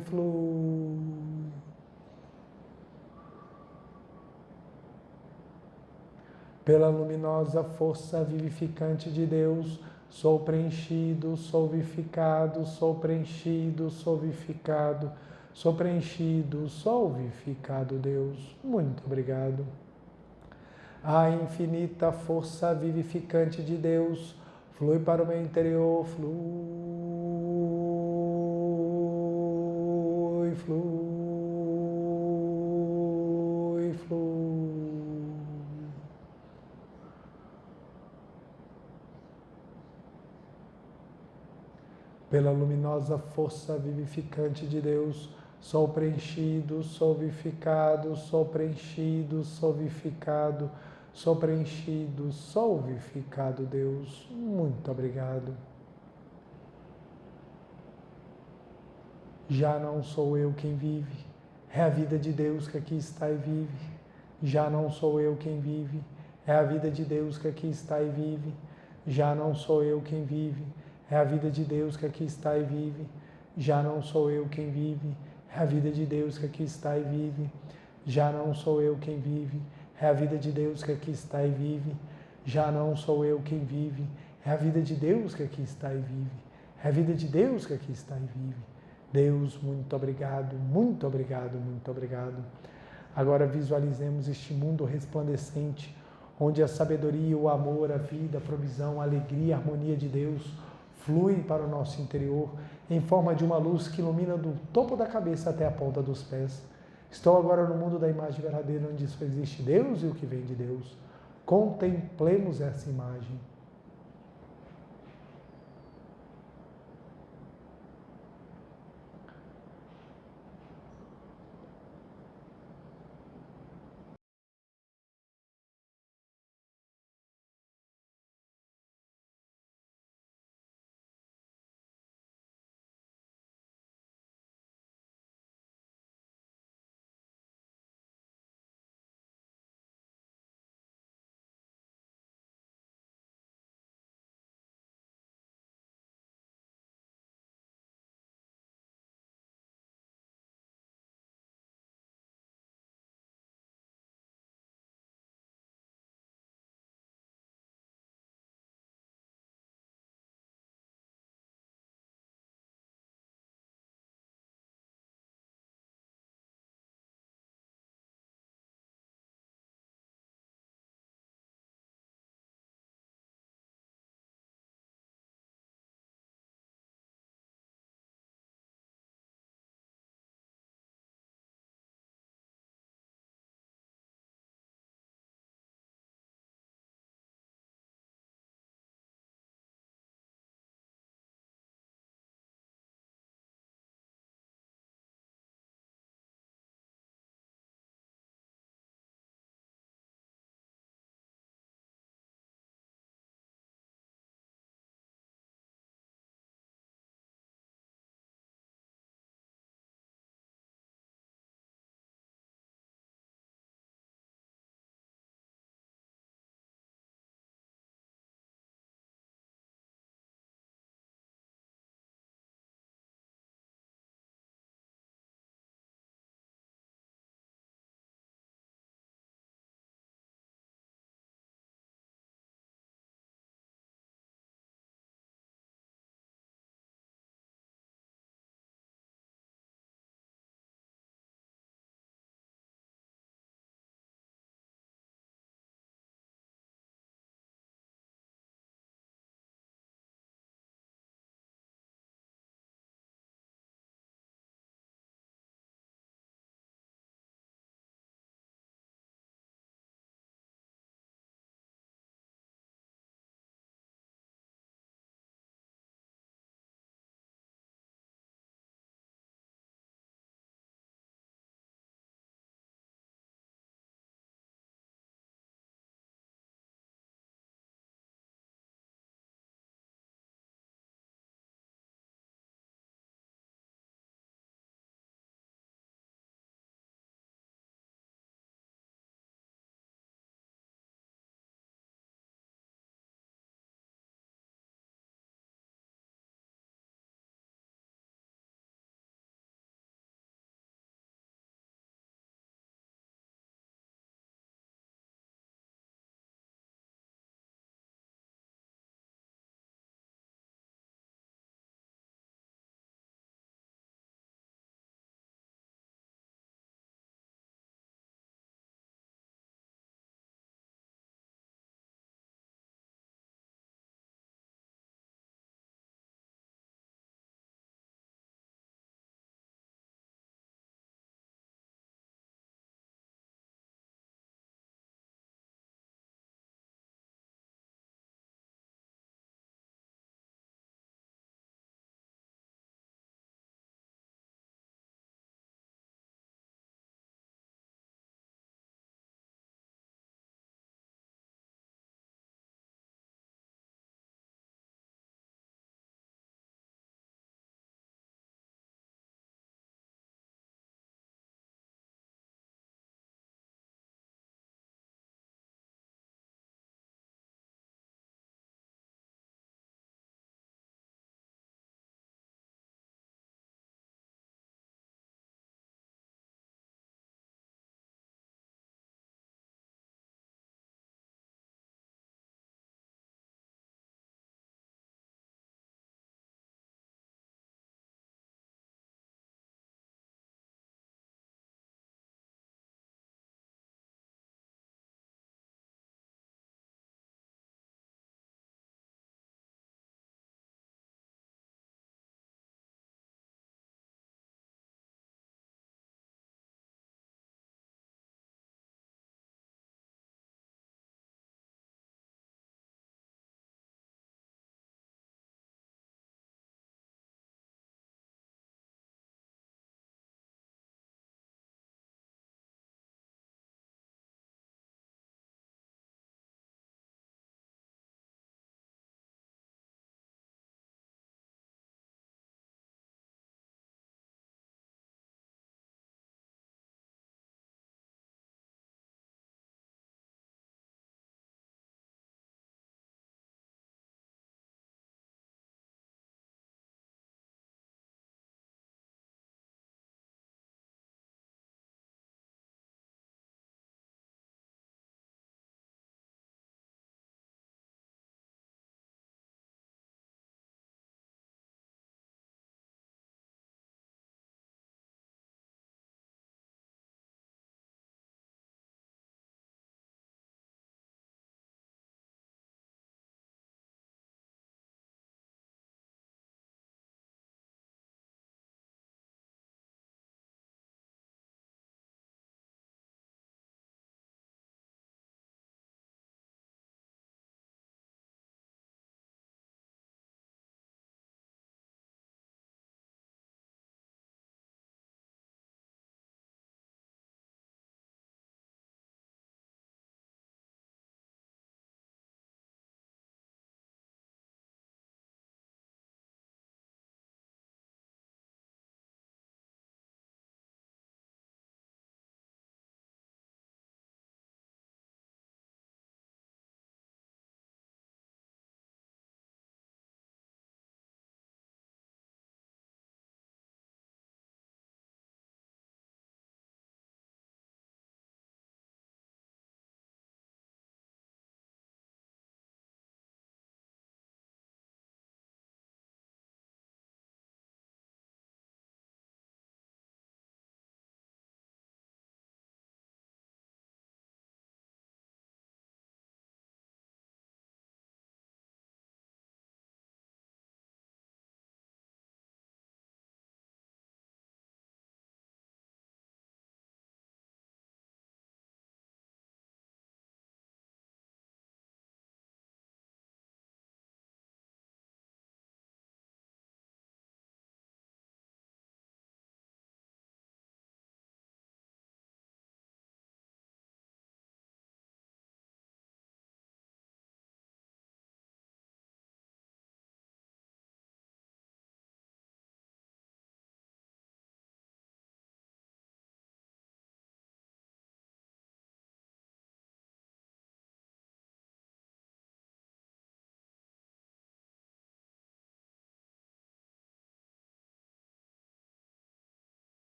flui. Pela luminosa força vivificante de Deus, sou preenchido, sou vivificado, sou preenchido, sou vivificado, sou preenchido, sou vivificado, Deus. Muito obrigado. A infinita força vivificante de Deus flui para o meu interior, flui, flui, flui. Pela luminosa força vivificante de Deus, sou preenchido, sou vivificado, sou preenchido, sou vivificado, sou preenchido, sou vivificado, Deus. Muito obrigado. Já não sou eu quem vive, é a vida de Deus que aqui está e vive. Já não sou eu quem vive, é a vida de Deus que aqui está e vive. Já não sou eu quem vive, é a vida de Deus que aqui está e vive. Já não sou eu quem vive, é a vida de Deus que aqui está e vive. Já não sou eu quem vive, é a vida de Deus que aqui está e vive. Já não sou eu quem vive, é a vida de Deus que aqui está e vive. É a vida de Deus que aqui está e vive. Deus, muito obrigado, muito obrigado, muito obrigado. Agora visualizemos este mundo resplandecente, onde a sabedoria, o amor, a vida, a provisão, a alegria, a harmonia de Deus fluem para o nosso interior em forma de uma luz que ilumina do topo da cabeça até a ponta dos pés. Estou agora no mundo da imagem verdadeira, onde só existe Deus e o que vem de Deus. Contemplemos essa imagem.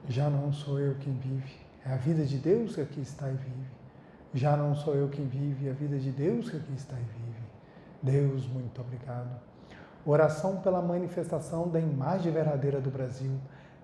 Já não sou eu quem vive, é a vida de Deus que aqui está e vive. Já não sou eu quem vive, é a vida de Deus que aqui está e vive. Deus, muito obrigado. Oração pela manifestação da imagem verdadeira do Brasil.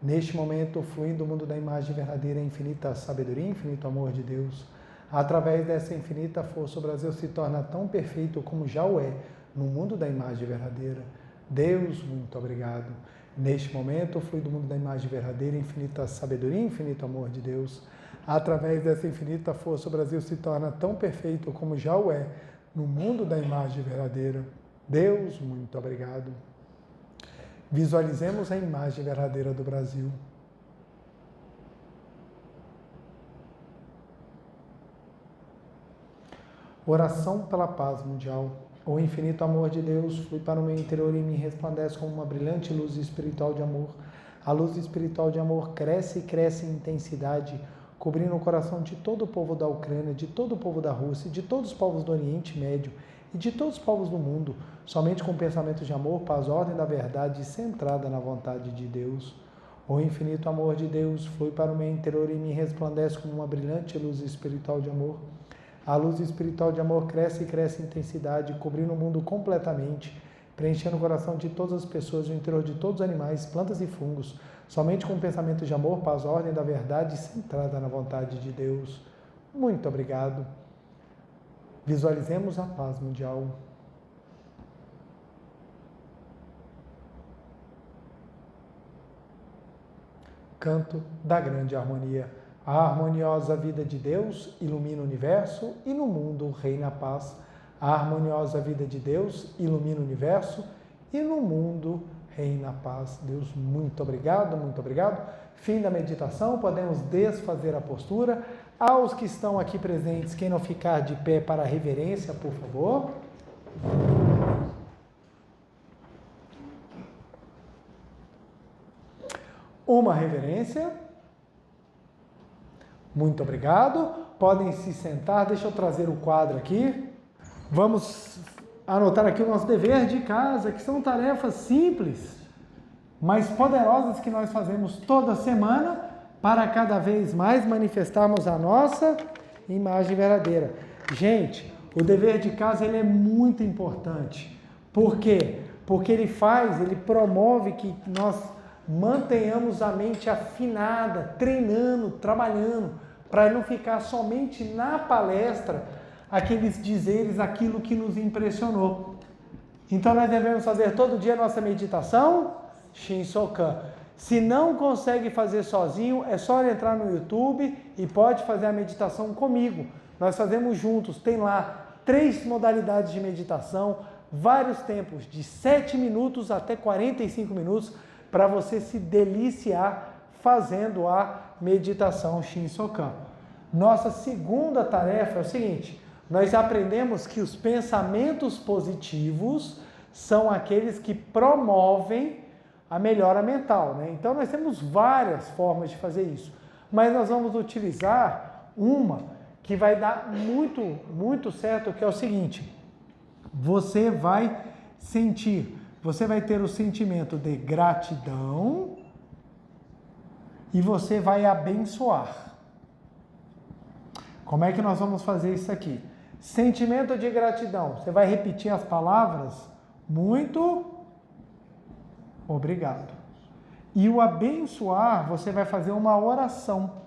Neste momento, fluindo do mundo da imagem verdadeira, infinita sabedoria, infinito amor de Deus. Através dessa infinita força, o Brasil se torna tão perfeito como já o é no mundo da imagem verdadeira. Deus, muito obrigado. Neste momento, flui do mundo da imagem verdadeira, infinita sabedoria, infinito amor de Deus. Através dessa infinita força, o Brasil se torna tão perfeito como já o é no mundo da imagem verdadeira. Deus, muito obrigado. Visualizemos a imagem verdadeira do Brasil. Oração pela paz mundial. O infinito amor de Deus flui para o meu interior e me resplandece como uma brilhante luz espiritual de amor. A luz espiritual de amor cresce e cresce em intensidade, cobrindo o coração de todo o povo da Ucrânia, de todo o povo da Rússia, de todos os povos do Oriente Médio e de todos os povos do mundo, somente com pensamentos de amor, paz, ordem da verdade, centrada na vontade de Deus. O infinito amor de Deus flui para o meu interior e me resplandece como uma brilhante luz espiritual de amor. A luz espiritual de amor cresce e cresce em intensidade, cobrindo o mundo completamente, preenchendo o coração de todas as pessoas, o interior de todos os animais, plantas e fungos, somente com pensamento de amor, paz, ordem da verdade, centrada na vontade de Deus. Muito obrigado. Visualizemos a paz mundial. Canto da grande harmonia. A harmoniosa vida de Deus ilumina o universo e no mundo reina a paz. A harmoniosa vida de Deus ilumina o universo e no mundo reina a paz. Deus, muito obrigado, muito obrigado. Fim da meditação, podemos desfazer a postura. Aos que estão aqui presentes, quem não ficar de pé para a reverência, por favor. Uma reverência. Muito obrigado. Podem se sentar. Deixa eu trazer o quadro aqui. Vamos anotar aqui o nosso dever de casa, que são tarefas simples, mas poderosas que nós fazemos toda semana para cada vez mais manifestarmos a nossa imagem verdadeira. Gente, o dever de casa ele é muito importante. Por quê? Porque ele promove que nós mantenhamos a mente afinada, treinando, trabalhando, para não ficar somente na palestra aqueles dizeres, aquilo que nos impressionou. Então nós devemos fazer todo dia a nossa meditação Shinsokan. Se não consegue fazer sozinho, é só entrar no YouTube e pode fazer a meditação comigo. Nós fazemos juntos, tem lá 3 modalidades de meditação, vários tempos, de 7 minutos até 45 minutos, para você se deliciar fazendo a meditação Shinsokan. Nossa segunda tarefa é o seguinte: nós aprendemos que os pensamentos positivos são aqueles que promovem a melhora mental, né? Então nós temos várias formas de fazer isso, mas nós vamos utilizar uma que vai dar muito certo, que é o seguinte: você vai ter o sentimento de gratidão e você vai abençoar. Como é que nós vamos fazer isso aqui? Sentimento de gratidão. Você vai repetir as palavras muito obrigado. E o abençoar, você vai fazer uma oração.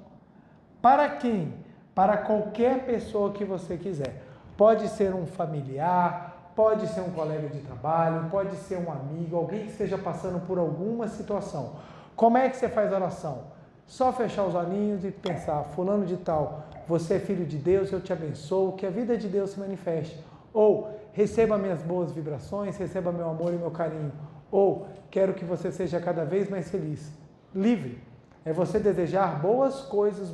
Para quem? Para qualquer pessoa que você quiser. Pode ser um familiar, pode ser um colega de trabalho, pode ser um amigo, alguém que esteja passando por alguma situação. Como é que você faz a oração? Só fechar os olhinhos e pensar: fulano de tal, você é filho de Deus, eu te abençoo, que a vida de Deus se manifeste. Ou, receba minhas boas vibrações, receba meu amor e meu carinho. Ou, quero que você seja cada vez mais feliz. Livre. É você desejar boas coisas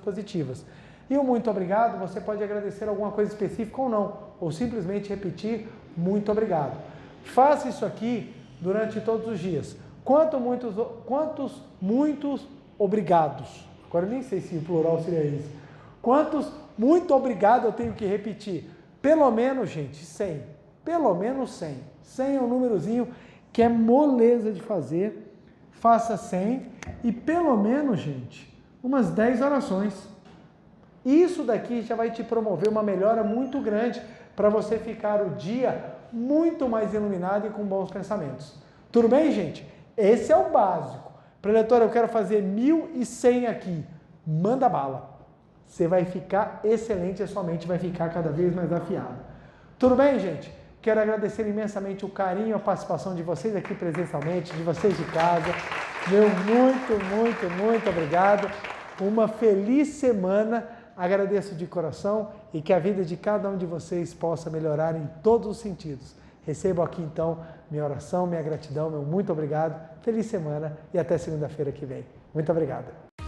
positivas. E o muito obrigado, você pode agradecer alguma coisa específica ou não. Ou simplesmente repetir muito obrigado. Faça isso aqui durante todos os dias. Quantos muitos obrigados? Agora eu nem sei se o plural seria isso. Quantos muito obrigado eu tenho que repetir? Pelo menos, gente, 100. Pelo menos 100. 100 é um númerozinho que é moleza de fazer. faça 100 e pelo menos, gente, umas 10 orações. Isso daqui já vai te promover uma melhora muito grande para você ficar o dia muito mais iluminado e com bons pensamentos. Tudo bem, gente? Esse é o básico. Preletor, eu quero fazer 1.100 aqui. Manda bala. Você vai ficar excelente, a sua mente vai ficar cada vez mais afiada. Tudo bem, gente? Quero agradecer imensamente o carinho, a participação de vocês aqui presencialmente, de vocês de casa. Meu muito obrigado. Uma feliz semana. Agradeço de coração e que a vida de cada um de vocês possa melhorar em todos os sentidos. Recebo aqui então minha oração, minha gratidão, meu muito obrigado. Feliz semana e até segunda-feira que vem. Muito obrigado.